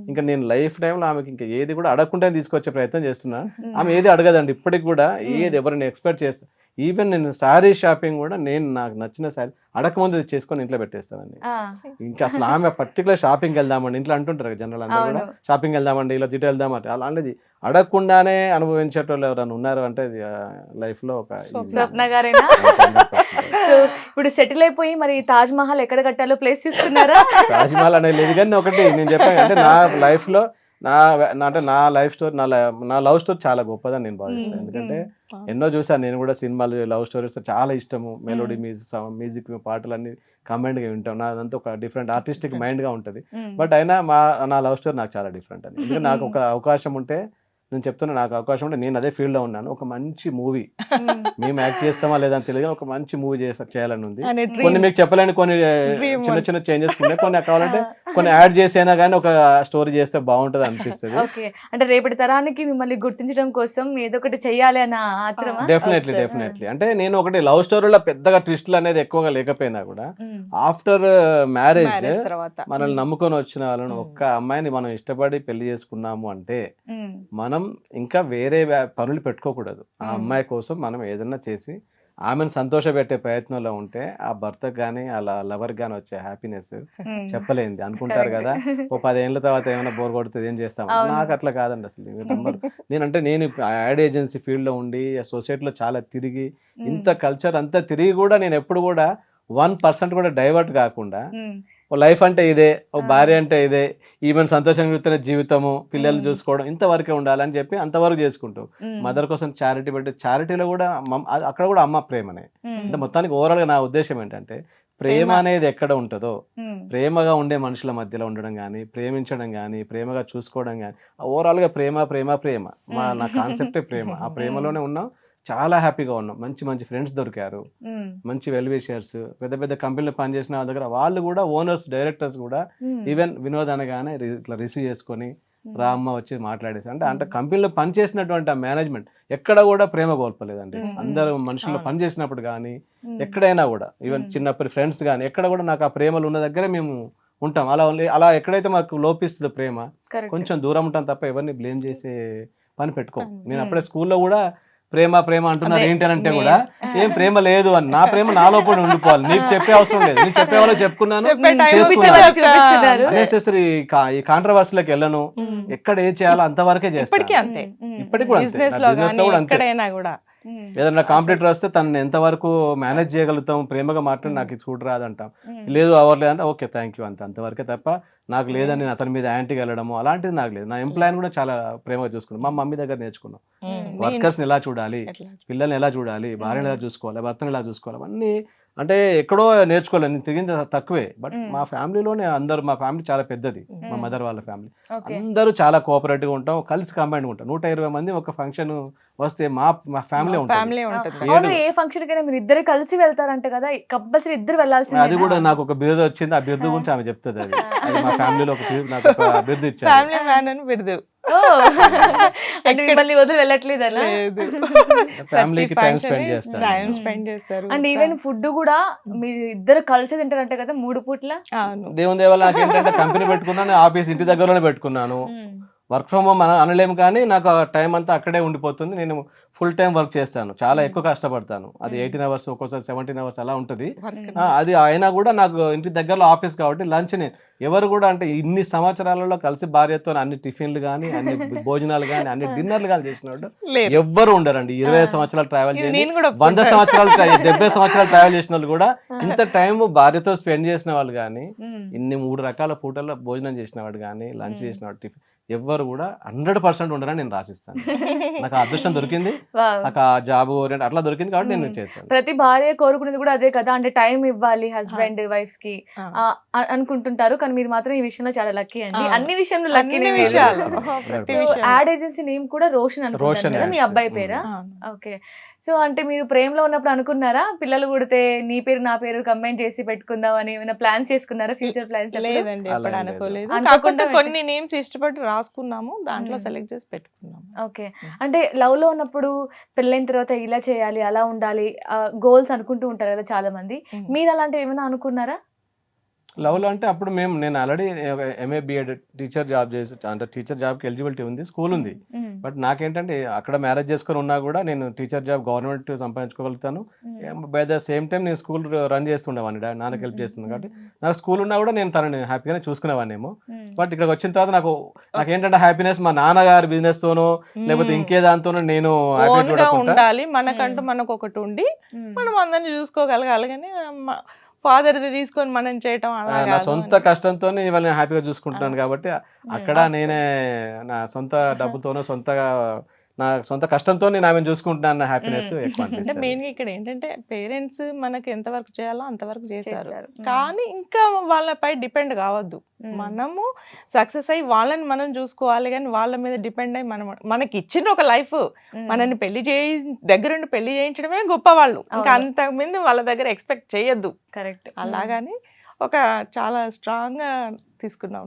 ఇంకా నేను లైఫ్ టైంలో ఆమెకి ఇంకా ఏది కూడా అడగకుండా తీసుకొచ్చే ప్రయత్నం చేస్తున్నా. ఆమె ఏది అడగదండి ఇప్పటికి కూడా, ఏది ఎవరైనా ఎక్స్పెక్ట్ చేస్తా. ఈవెన్ నేను శారీ షాపింగ్ కూడా నేను నాకు నచ్చిన శారీ అడగకముందు చేసుకొని ఇంట్లో పెట్టేస్తానండి. ఇంకా అసలు ఆమె పర్టికులర్ షాపింగ్కి వెళ్దామండి, ఇంట్లో అంటుంటారు జనరల్ అందరూ కూడా షాపింగ్ వెళ్దామండి, ఇలా తిట్టు వెళ్దామంటే, అలాంటిది అడగకుండానే అనుభవించేటోళ్ళు ఎవరైనా ఉన్నారు అంటే లైఫ్లో ఒక స్వప్న గారేనా? సో ఇప్పుడు సెటిల్ అయిపోయి మరి తాజ్ మహల్ ఎక్కడ కట్టాలో ప్లేస్ చూస్తున్నారా? తాజ్ మహల్ అనేది లేదు, కానీ ఒకటి నేను చెప్పాను అంటే నా లైఫ్లో అంటే నా లైఫ్ స్టోరీ, నా లవ్ స్టోరీ చాలా గొప్పదని నేను భావిస్తాను. ఎందుకంటే ఎన్నో చూసాను నేను కూడా సినిమాలు, లవ్ స్టోరీస్ చాలా ఇష్టము. మెలోడీ మ్యూజిక్ పాటలన్నీ కంబైన్డ్గా వింటాం. నాదంతా ఒక డిఫరెంట్ ఆర్టిస్టిక్ మైండ్గా ఉంటుంది. బట్ అయినా నా లవ్ స్టోరీ నాకు చాలా డిఫరెంట్ అని. ఎందుకంటే నాకు ఒక అవకాశం ఉంటే, నేను చెప్తున్నా, నాకు అవకాశం ఉంటే నేను అదే ఫీల్డ్లో ఉన్నాను. ఒక మంచి మూవీ మేము యాక్ట్ చేస్తామా లేదని తెలియదు, ఒక మంచి మూవీ చేయాలని ఉంది. కొన్ని మీకు చెప్పలేని కొన్ని చిన్న చిన్న చేంజెస్ ఉన్నాయి, కొన్ని కావాలంటే కొన్ని యాడ్ చేసైనా కానీ ఒక స్టోరీ చేస్తే బాగుంటుంది అనిపిస్తుంది. ఓకే, అంటే రేపటి తరానికి మిమ్మల్ని గుర్తించడం కోసం ఏదో ఒకటి చెయ్యాలి అన్న ఆత్రమా? డెఫినెట్లీ. అంటే నేను ఒకటి లవ్ స్టోరీలో పెద్దగా ట్విస్ట్లు అనేది ఎక్కువగా లేకపోయినా కూడా ఆఫ్టర్ మ్యారేజ్ తర్వాత మనల్ని నమ్ముకొని వచ్చిన వాళ్ళని, ఒక్క అమ్మాయిని మనం ఇష్టపడి పెళ్లి చేసుకున్నాము అంటే మనం ఇంకా వేరే పనులు పెట్టుకోకూడదు. ఆ అమ్మాయి కోసం మనం ఏదన్నా చేసి ఆమెను సంతోషపెట్టే ప్రయత్నంలో ఉంటే ఆ భర్తకు కానీ అలా లవర్ కానీ వచ్చే హ్యాపీనెస్ చెప్పలేంది. అనుకుంటారు కదా, ఓ 10 ఏళ్ళ తర్వాత ఏమైనా బోర్ కొడుతుంది ఏం చేస్తాం, నాకు అట్లా కాదండి అసలు. నేను యాడ్ ఏజెన్సీ ఫీల్డ్లో ఉండి సొసైటీలో చాలా తిరిగి, ఇంత కల్చర్ అంతా తిరిగి కూడా నేను ఎప్పుడు కూడా 1% కూడా డైవర్ట్ కాకుండా, ఓ లైఫ్ అంటే ఇదే, ఓ భార్య అంటే ఇదే, ఈమెను సంతోషంగా చూస్తున్న జీవితము, పిల్లలు చూసుకోవడం, ఇంతవరకే ఉండాలని చెప్పి అంతవరకు చేసుకుంటూ మదర్ కోసం చారిటీ పెట్టి, చారిటీలో కూడా అక్కడ కూడా అమ్మ ప్రేమనే. అంటే మొత్తానికి ఓవరాల్గా నా ఉద్దేశం ఏంటంటే, ప్రేమ అనేది ఎక్కడ ఉంటుందో, ప్రేమగా ఉండే మనుషుల మధ్యలో ఉండడం కానీ, ప్రేమించడం కానీ, ప్రేమగా చూసుకోవడం కానీ, ఓవరాల్గా ప్రేమ ప్రేమ ప్రేమ నా కాన్సెప్టే ప్రేమ. ఆ ప్రేమలోనే ఉన్నాం, చాలా హ్యాపీగా ఉన్నాం. మంచి ఫ్రెండ్స్ దొరికారు, మంచి వెల్ విషర్స్, పెద్ద కంపెనీలో పనిచేసిన వాళ్ళ దగ్గర వాళ్ళు కూడా, ఓనర్స్ డైరెక్టర్స్ కూడా ఈవెన్ వినోద్ అనగానే ఇట్లా రిసీవ్ చేసుకొని రా అమ్మ వచ్చి మాట్లాడేసి, అంటే కంపెనీలో పనిచేసినటువంటి ఆ మేనేజ్మెంట్ ఎక్కడ కూడా ప్రేమ కోల్పోలేదండి. అందరూ మనుషుల్లో పనిచేసినప్పుడు కానీ ఎక్కడైనా కూడా, ఈవెన్ చిన్నప్పటి ఫ్రెండ్స్ కానీ ఎక్కడ కూడా నాకు ఆ ప్రేమలు ఉన్న దగ్గరే మేము ఉంటాం. అలా ఎక్కడైతే మాకు లోపిస్తుందో ప్రేమ, కొంచెం దూరం ఉంటాం తప్ప ఎవరిని బ్లేమ్ చేసే పని పెట్టుకోం. నేను అప్పుడే స్కూల్లో కూడా ప్రేమ అంటున్నారు ఏంటంటే కూడా ఏం ప్రేమ లేదు అని, నా ప్రేమ నాలో కూడా ఉండిపోవాలి, నీకు చెప్పే అవసరం లేదు, నేను చెప్పే వాళ్ళకి చెప్పుకున్నాను, అనేసరి ఈ కాంట్రవర్సీలకు వెళ్ళను, ఎక్కడ ఏం చేయాలో అంతవరకే చేస్తాను. ఇప్పటికి కూడా ఏదన్నా కాంపిటీటర్ వస్తే తను ఎంతవరకు మేనేజ్ చేయగలుగుతాం, ప్రేమగా మాట్లాడి నాకు ఇది చూడ రాదంటాం, లేదు అవ్వలేదు అంటే ఓకే థ్యాంక్ యూ అంతవరకే తప్ప, నాకు లేదని నేను అతని మీద యాంటీకి వెళ్ళడము అలాంటిది నాకు లేదు. నా ఎంప్లాయీని కూడా చాలా ప్రేమగా చూసుకున్నాం. మా మమ్మీ దగ్గర నేర్చుకున్నాం వర్కర్స్ని ఎలా చూడాలి, పిల్లల్ని ఎలా చూడాలి, భార్యను ఎలా చూసుకోవాలి, భర్తను ఎలా చూసుకోవాలి, అవన్నీ అంటే ఎక్కడో నేర్చుకోలేదు, నేను తిరిగింది తక్కువే. బట్ మా ఫ్యామిలీలోనే అందరూ, మా ఫ్యామిలీ చాలా పెద్దది, మా మదర్ వాళ్ళ ఫ్యామిలీ, అందరూ చాలా కోఆపరేటివ్గా ఉంటాం, కలిసి కంబైన్డ్గా ఉంటాం. 120 మంది ఒక ఫంక్షన్ వస్తే మా ఫ్యామిలీ ఫ్యామిలీ ఉంటుంది. ఉంటుంది. అవును, ఏ ఫంక్షన్ కైనా మీరు ఇద్దరు కలిసి వెళ్తారంట కదా, కంపల్సరీ ఇద్దరు వెళ్ళాల్సింది. అది కూడా నాకు ఒక బిరుదు వచ్చింది, ఆ బిరుదు గురించి ఆమె చెప్తుంది. అది మా ఫ్యామిలీలో నాకు ఒక బిరుదు ఇచ్చారు, ఫ్యామిలీ మ్యాన్ అని బిరుదు. అంటే మిమ్మల్ని వదిలి వెళ్ళట్లేదు అలా. ఫ్యామిలీకి టైం స్పెండ్ చేస్తారు. టైం స్పెండ్ చేస్తారు. అండ్ ఈవెన్ ఫుడ్ కూడా మీరు ఇద్దరు కలిసి తింటారంట కదా 3 పూట్ల. దేవుని దేవాల నాకు ఏంటంటే కంపెనీ పెట్టుకున్నాను, ఆఫీస్ ఇంటి దగ్గరలోనే పెట్టుకున్నాను. వర్క్ ఫ్రమ్ హోమ్ అనలేము, కానీ నాకు టైం అంతా అక్కడే ఉండిపోతుంది. నేను ఫుల్ టైం వర్క్ చేస్తాను, చాలా ఎక్కువ కష్టపడతాను. అది 18 అవర్స్, ఒక్కోసారి 17 అవర్స్ అలా ఉంటుంది. అది అయినా కూడా నాకు ఇంటి దగ్గరలో ఆఫీస్ కాబట్టి లంచ్ ఎవరు కూడా అంటే ఇన్ని సంవత్సరాలలో కలిసి భార్యతో అన్ని టిఫిన్లు కానీ, అన్ని భోజనాలు కానీ, అన్ని డిన్నర్లు కానీ చేసినట్టు ఎవ్వరు ఉండరండి. 20 సంవత్సరాలు ట్రావెల్ చేసి, 100 సంవత్సరాలు 70 సంవత్సరాలు ట్రావెల్ చేసిన వాళ్ళు కూడా ఇంత టైం భార్యతో స్పెండ్ చేసిన వాళ్ళు కానీ, ఇన్ని 3 రకాల పూటల్లో భోజనం చేసిన వాడు కానీ, లంచ్ చేసిన వాడు, టిఫిన్ ఎవ్వరు కూడా 100% ఉండరని నేను రాసిస్తాను. నాకు ఆ అదృష్టం దొరికింది, నాకు ఆ జాబ్ ఓరియంట్ అట్లా దొరికింది కాబట్టి నేను చేశాను. ప్రతి భార్య కోరుకునేది కూడా అదే కదా, అంటే టైం ఇవ్వాలి హస్బెండ్ వైఫ్స్ కి అనుకుంటుంటారు. కానీ మీరు మాత్రం ఈ విషయంలో చాలా లక్కీ అండి, అన్ని విషయంలో లక్కీ. యాడ్ ఏజెన్సీ నేమ్ కూడా రోషన్ అనుకుంటారు కదా, మీ అబ్బాయి పేరా? ఓకే. సో అంటే మీరు ప్రేమలో ఉన్నప్పుడు అనుకున్నారా పిల్లలు పుడితే నీ పేరు నా పేరు కంబైన్ చేసి పెట్టుకుందాం అని, ఏమైనా ప్లాన్స్ చేసుకున్నారా? Future plans? లేదండి, ఎప్పుడు అనుకోలేదు. కాకపోతే కొన్ని నేమ్స్ ఇష్టపడి రాసుకున్నాము, దాంట్లో సెలెక్ట్ చేసి పెట్టుకున్నాము. ఓకే. అంటే లవ్ లో ఉన్నప్పుడు పెళ్ళైన తర్వాత ఇలా చేయాలి, అలా ఉండాలి, గోల్స్ అనుకుంటూ ఉంటారు కదా చాలా మంది. మీరు అలాంటివి ఏమైనా అనుకున్నారా? లవ్లో అంటే అప్పుడు నేను already MA BEd teacher job చేసి, అంటే టీచర్ జాబ్కి ఎలిజిబిలిటీ ఉంది, స్కూల్ ఉంది. బట్ నాకేంటంటే అక్కడ మ్యారేజ్ చేసుకొని ఉన్నా కూడా నేను టీచర్ జాబ్ గవర్నమెంట్ సంపాదించుకోగలుగుతాను. బై ద సేమ్ టైం నేను స్కూల్ రన్ చేస్తుండేవాడిని, నాన్నకి హెల్ప్ చేస్తున్నాను కాబట్టి నాకు స్కూల్ ఉన్నా కూడా నేను తనని హ్యాపీగానే చూసుకునేవాడినేమో. బట్ ఇక్కడికి వచ్చిన తర్వాత నాకేంటంటే హ్యాపీనెస్ మా నాన్నగారి బిజినెస్ తోనో లేకపోతే ఇంకే దాంతోనో నేను ఉండాలి, మనకంటూ మనకు ఒకటి ఉండి మనం అందరినీ చూసుకోగలగాలి. కానీ ఫాదర్ది తీసుకొని మనం చేయటం నా సొంత కష్టంతో ఇవాళ హ్యాపీగా చూసుకుంటున్నాను కాబట్టి అక్కడ నేనే నా సొంత డబ్బుతోనో నా సొంత కష్టంతో నేను ఆమెను చూసుకుంటున్నాను, హ్యాపీనెస్ ఎక్కువ. అంటే మెయిన్గా ఇక్కడ ఏంటంటే పేరెంట్స్ మనకి ఎంతవరకు చేయాలో అంతవరకు చేశారు, కానీ ఇంకా వాళ్ళపై డిపెండ్ కావద్దు. మనము సక్సెస్ అయ్యి వాళ్ళని మనం చూసుకోవాలి, కానీ వాళ్ళ మీద డిపెండ్ అయ్యి మనకి ఇచ్చిన ఒక లైఫ్, మనల్ని దగ్గరుండి పెళ్లి చేయించడమే గొప్ప వాళ్ళు, ఇంకా అంతకుముందు వాళ్ళ దగ్గర ఎక్స్పెక్ట్ చేయొద్దు. కరెక్ట్. అలాగని ఒక చాలా స్ట్రాంగ్ గా తీసుకున్నాం.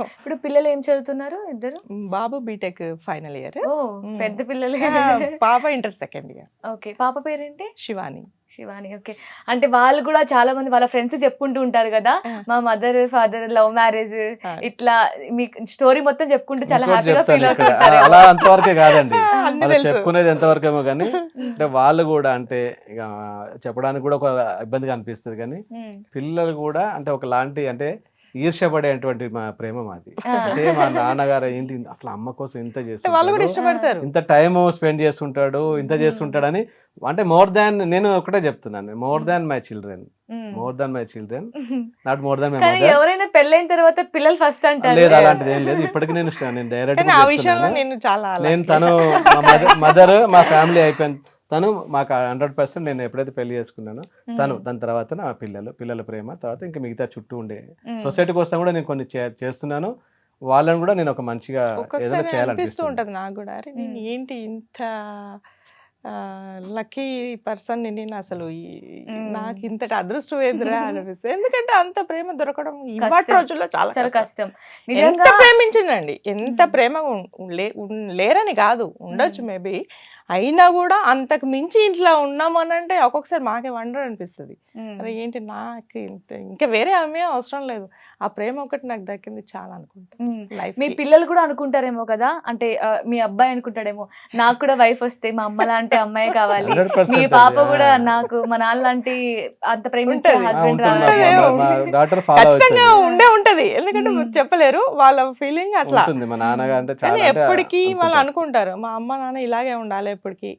ఇప్పుడు పిల్లలు ఏం చదువుతున్నారు? ఇద్దరు. బాబు బీటెక్ ఫైనల్ ఇయర్, పెద్ద పిల్లలే. పాప ఇంటర్ సెకండ్ ఇయర్. ఓకే. పాప పేరేంటి? శివాని. ఓకే. అంటే వాళ్ళు కూడా చాలా మంది వాళ్ళ ఫ్రెండ్స్ చెప్పుకుంటూ ఉంటారు కదా, మా మదర్ ఫాదర్ లవ్ మ్యారేజ్, ఇట్లా మీ స్టోరీ మొత్తం చెప్పుకుంటూ చాలా హ్యాపీగా ఫీల్ అవుతారు. అలా అంతవరకే కాదండి, వాళ్ళు చెప్పుకునేది ఎంతవరకేమో, కానీ అంటే వాళ్ళు కూడా అంటే ఇక చెప్పడానికి కూడా ఒక ఇబ్బందిగా అనిపిస్తుంది. కానీ పిల్లలు కూడా అంటే ఒకలాంటి అంటే ఈర్ష్యపడేటువంటి మా ప్రేమ మాది. అంటే మా నాన్నగారు ఏంటి అసలు అమ్మ కోసం ఇంత చేస్తుంటాడు, ఇంత టైం స్పెండ్ చేస్తుంటాడు, ఇంత చేస్తుంటాడని. అంటే మోర్ దాన్, నేను ఒకటే చెప్తున్నాను, more than my children, not more than my mother. ఎవరైనా పెళ్ళైన తర్వాత పిల్లలు ఫస్ట్ అంటారు, లేదు అలాంటిది ఏం లేదు. ఇప్పటికి నేను డైరెక్ట్ నేను తను మదర్ మా ఫ్యామిలీ అయిపోయింది, తను మాకు 100%. నేను ఎప్పుడైతే పెళ్లి చేసుకున్నానో దాని తర్వాత నా పిల్లల ప్రేమ తర్వాత ఇంకా మిగతా చుట్టూ ఉండే సొసైటీ కోసం కూడా నేను కొన్ని చేస్తున్నాను. వాళ్ళని కూడా నేను ఒక మంచిగా ఏదైనా చేయాలనిపిస్తూ ఉంటది నాకు కూడా. అరే నేను ఏంటి ఇంత లక్కీ పర్సన్ నేను, అసలు నాకు ఇంతటి అదృష్టం ఏందిరా అనిపిస్తుంది. ఎందుకంటే అంత ప్రేమ దొరకడం ఇవాటి రోజుల్లో చాలా కష్టం. ఎంత ప్రేమించిందండి, ఎంత ప్రేమ లేరని కాదు, ఉండొచ్చు మేబీ, అయినా కూడా అంతకు మించి ఇంట్లో ఉన్నాము అని అంటే ఒక్కొక్కసారి మాకే వండర్ అనిపిస్తుంది. అరే ఏంటి నాకు ఇంకా వేరే ఆమె అవసరం లేదు, ఆ ప్రేమ ఒకటి నాకు దక్కింది చాలా అనుకుంటా. మీ పిల్లలు కూడా అనుకుంటారేమో కదా, అంటే మీ అబ్బాయి అనుకుంటాడేమో నాకు కూడా వైఫ్ వస్తే మా అమ్మ లాంటి అమ్మాయి కావాలి, మీ పాప కూడా నాకు మా నాన్న లాంటి అంత ప్రేమించే హస్బెండ్ ఖచ్చితంగా ఉంటది. ఎందుకంటే చెప్పలేరు వాళ్ళ ఫీలింగ్ అట్లా. కానీ ఎప్పటికీ వాళ్ళు అనుకుంటారు మా అమ్మ నాన్న ఇలాగే ఉండాలి ఎప్పటికీ.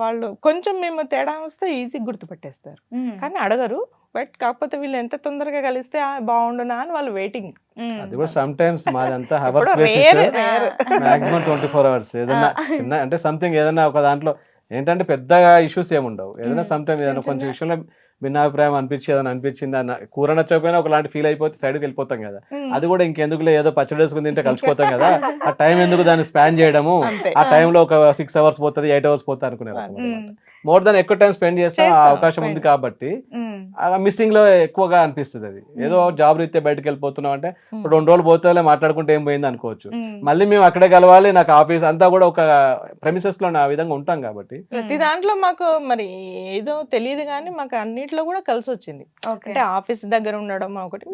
వాళ్ళు కొంచెం మేము తేడా వస్తే ఈజీ గుర్తుపెట్టేస్తారు, కానీ అడగరు. బట్ కాకపోతే వీళ్ళు ఎంత తొందరగా కలిస్తే బాగుండునా అని వాళ్ళు వెయిటింగ్. అది కూడా సమ్ టైమ్స్ మాదంతా హవర్స్ బేసిస్, మాక్సిమం 24 hours. ఏదైనా చిన్న అంటే సంథింగ్ ఏదైనా ఒక దాంట్లో ఏంటంటే పెద్దగా ఇష్యూస్ ఏముండవు, ఏదైనా సమ్ టైమ్ ఏదైనా కొంచెం విషయంలో భిన్నాభిప్రాయం అనిపించింది అన్న కూర నచ్చకపోయినా ఒకలాంటి ఫీల్ అయిపోతే సైడ్కి వెళ్ళిపోతాం కదా. అది కూడా ఇంకెందుకులే ఏదో పచ్చడి వేసుకుని తింటే కలిసిపోతాం కదా, ఆ టైం ఎందుకు దాన్ని స్పాన్ చేయడము, అంతే. ఆ టైంలో ఒక 6 hours పోతుంది 8 hours పోతుంది అనుకునే రకం అన్నమాట. మోర్ దాన్ ఎక్కువ టైం స్పెండ్ చేస్తాం, ఆ అవకాశం ఉంది కాబట్టి మిస్సింగ్ లో ఎక్కువగా అనిపిస్తుంది. అది ఏదో జాబ్ రీత్యా బయటకు వెళ్ళిపోతున్నాం అంటే ఇప్పుడు 2 రోజులు పోతే మాట్లాడుకుంటే ఏం పోయింది అనుకోవచ్చు, మళ్ళీ మేము అక్కడే కలవాలి, నాకు ఆఫీస్ అంతా కూడా ఒక ప్రెమిసెస్ లో ఆ విధంగా ఉంటాం కాబట్టి ప్రతి దాంట్లో మాకు మరి ఏదో తెలియదు కానీ మాకు అన్నిట్లో కూడా కలిసి వచ్చింది. అంటే ఆఫీస్ దగ్గర ఉండడం ఒకటి,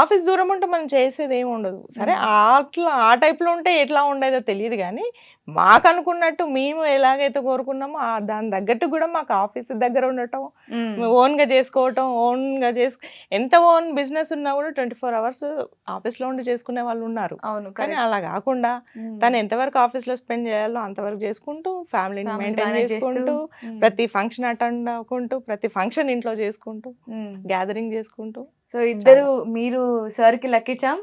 ఆఫీస్ దూరం ఉంటే మనం చేసేది ఏమి ఉండదు. సరే అట్లా ఆ టైప్ లో ఉంటే ఎట్లా ఉండేదో తెలియదు కానీ మాకు అనుకున్నట్టు మేము ఎలాగైతే కోరుకున్నామో దాని తగ్గట్టు కూడా మాకు ఆఫీస్ దగ్గర ఉండటం, ఓన్ గా చేసుకోవటం, ఓన్ గా ఎంత ఓన్ బిజినెస్ ఉన్నా కూడా 24 hours ఆఫీస్ లో ఉండి చేసుకునే వాళ్ళు ఉన్నారు. కానీ అలా కాకుండా తను ఎంతవరకు ఆఫీస్ లో స్పెండ్ చేయాలో అంతవరకు చేసుకుంటూ, ఫ్యామిలీని మెయింటైన్ చేసుకుంటూ, ప్రతి ఫంక్షన్ అటెండ్ అవ్వకుంటూ, ప్రతి ఫంక్షన్ ఇంట్లో చేసుకుంటూ, గ్యాదరింగ్ చేసుకుంటూ. సో ఇద్దరు, మీరు సార్ కి లక్కిచ్చాం,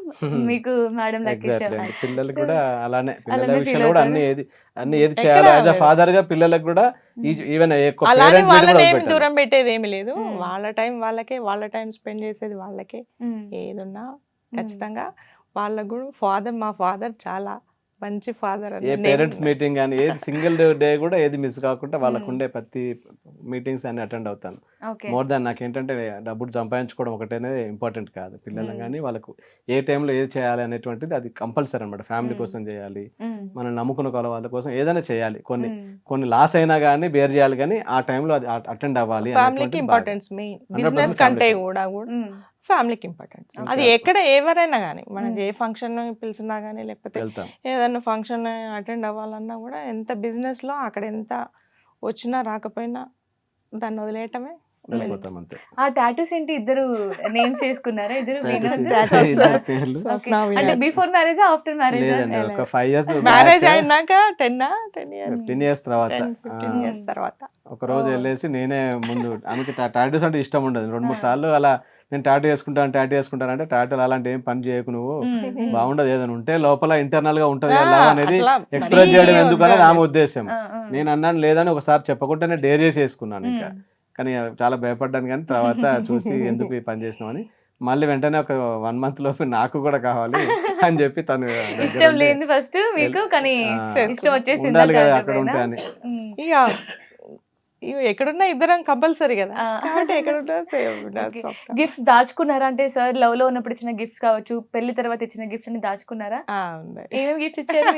మీకు మేడం లక్కిచ్చాం. పిల్లలు కూడా అలానే, పిల్లల విషయంలో కూడా అన్ని ఏది చేయాలి యాజ్ అ ఫాదర్ గా పిల్లలకు కూడా ఈవెన్ అలానే వాళ్ళని ఏమి దూరం పెట్టేది ఏమి లేదు. వాళ్ళ టైం వాళ్ళకే, వాళ్ళ టైం స్పెండ్ చేసేది వాళ్ళకే. ఏదున్నా ఖచ్చితంగా వాళ్ళకు కూడా మా ఫాదర్ చాలా మంచి ఫాదర్. ఏ పేరెంట్స్ మీటింగ్ కానీ ఏది సింగిల్ డే కూడా ఏది మిస్ కాకుండా వాళ్ళకు ఉండే ప్రతి మీటింగ్స్ అన్ని అటెండ్ అవుతాను. మోర్ దాన్ నాకేంటంటే డబ్బులు సంపాదించుకోవడం ఒకటేనే ఇంపార్టెంట్ కాదు, పిల్లలు కానీ వాళ్ళకు ఏ టైంలో ఏది చేయాలి అనేటువంటిది అది కంపల్సరీ అనమాట. ఫ్యామిలీ కోసం చేయాలి, మనం నమ్ముకున్న వాళ్ళ కోసం ఏదైనా చేయాలి, కొన్ని లాస్ అయినా కానీ బేర్ చేయాలి, కానీ ఆ టైంలో అది అటెండ్ అవ్వాలి. ఫ్యామిలీకి ఇంపార్టెన్స్ మెయిన్, బిజినెస్ కంటే కూడా ఫ్యామిలీకి ఇంపార్టెంట్. అది ఎక్కడ ఎవరైనా కానీ, మనకి ఏ ఫంక్షన్ పిలిచినా కానీ, లేకపోతే ఏదైనా ఫంక్షన్ అటెండ్ అవ్వాలన్నా కూడా ఎంత బిజినెస్ లో అక్కడ ఎంత వచ్చినా రాకపోయినా దాన్ని వదిలేయటమే. ఆ టాటూస్ ఏంటి, ఇద్దరు నేమ్స్ చేసుకున్నారా? ఇద్దరు అంటే బిఫోర్ మ్యారేజ్ ఆఫ్టర్ మ్యారేజ్? ఒక 5 years మ్యారేజ్ అయినాక 10 years తర్వాత ఒక రోజు వెళ్ళేసి నేనే ముందు, ఆమెకి టాటూస్ అంటే ఇష్టం ఉండదు. 2-3 సార్లు అలా నేను టాటూ వేసుకుంటాను అంటే టాటూలు అలాంటి ఏం పని చేయకు నువ్వు, బాగుండదు, ఏదైనా ఉంటే లోపల ఇంటర్నల్ గా ఉంటది అనేది ఎక్స్ప్రెస్ చేయడం ఎందుకు అనేది ఆమె ఉద్దేశం. నేను అన్నాను లేదని ఒకసారి చెప్పకుండానే డేర్ చేసి వేసుకున్నాను. ఇంకా కానీ చాలా భయపడ్డాను, కానీ తర్వాత చూసి ఎందుకు ఈ పని చేసినామని మళ్ళీ వెంటనే ఒక 1 month లోపు నాకు కూడా కావాలి అని చెప్పి తను ఇష్టం లేదు ఫస్ట్ మీకు, కానీ ఇష్టం వచ్చేసి ఉండాలి కదా అక్కడ ఉంటే అని. ఎక్కడున్నా ఇద్దరం కంపల్సరీ కదా. గిఫ్ట్స్ దాచుకున్నారా? అంటే సార్ లవ్ లో ఉన్నప్పుడు ఇచ్చిన గిఫ్ట్స్ కావచ్చు, పెళ్లి తర్వాత ఇచ్చిన గిఫ్ట్స్ అన్ని దాచుకున్నారా? ఏమేమి గిఫ్ట్స్ ఇచ్చారు?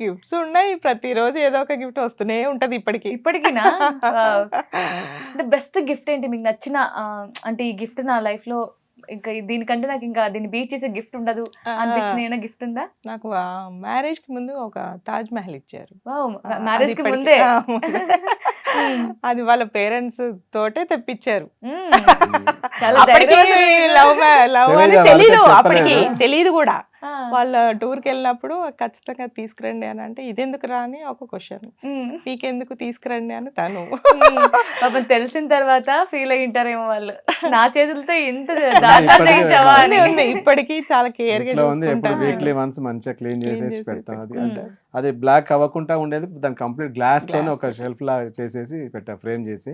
గిఫ్ట్స్ ఉన్నాయి, ప్రతిరోజు ఏదో ఒక గిఫ్ట్ వస్తూనే ఉంటది ఇప్పటికినా? అంటే బెస్ట్ గిఫ్ట్ ఏంటి మీకు నచ్చిన, అంటే ఈ గిఫ్ట్ నా లైఫ్ లో ఇంకా దీనికంటే నాకు ఇంకా దీన్ని బీట్ చేసే గిఫ్ట్ ఉండదు అనిపించిన ఏమైనా గిఫ్ట్ ఉందా? నాకు మ్యారేజ్ కి ముందు ఒక తాజ్ మహల్ ఇచ్చారు. మ్యారేజ్ కి ముందే? అది వాళ్ళ పేరెంట్స్ తోటే తెప్పించారు. లవ్ అని తెలీదు, అప్పటికి తెలీదు కూడా. వాళ్ళ టూర్కి వెళ్ళినప్పుడు ఖచ్చితంగా తీసుకురండి అని అంటే, ఇదెందుకు రా అని ఒక క్వశ్చన్, మీకెందుకు తీసుకురండి అని తను. పాపం తెలిసిన తర్వాత ఫీల్ అయ్యి ఉంటారేమో వాళ్ళు, నా చేతులతో ఇంత ఉంది. ఇప్పటికీ చాలా కేర్ గా వీక్లీ వన్స్ మంచిగా క్లీన్ చేసేసి పెడతాను. అది బ్లాక్ అవ్వకుండా ఉండేది దాని కంప్లీట్ గ్లాస్ తోనే ఒక షెల్ఫ్ లా చేసేసి పెట్టా, ఫ్రేమ్ చేసి.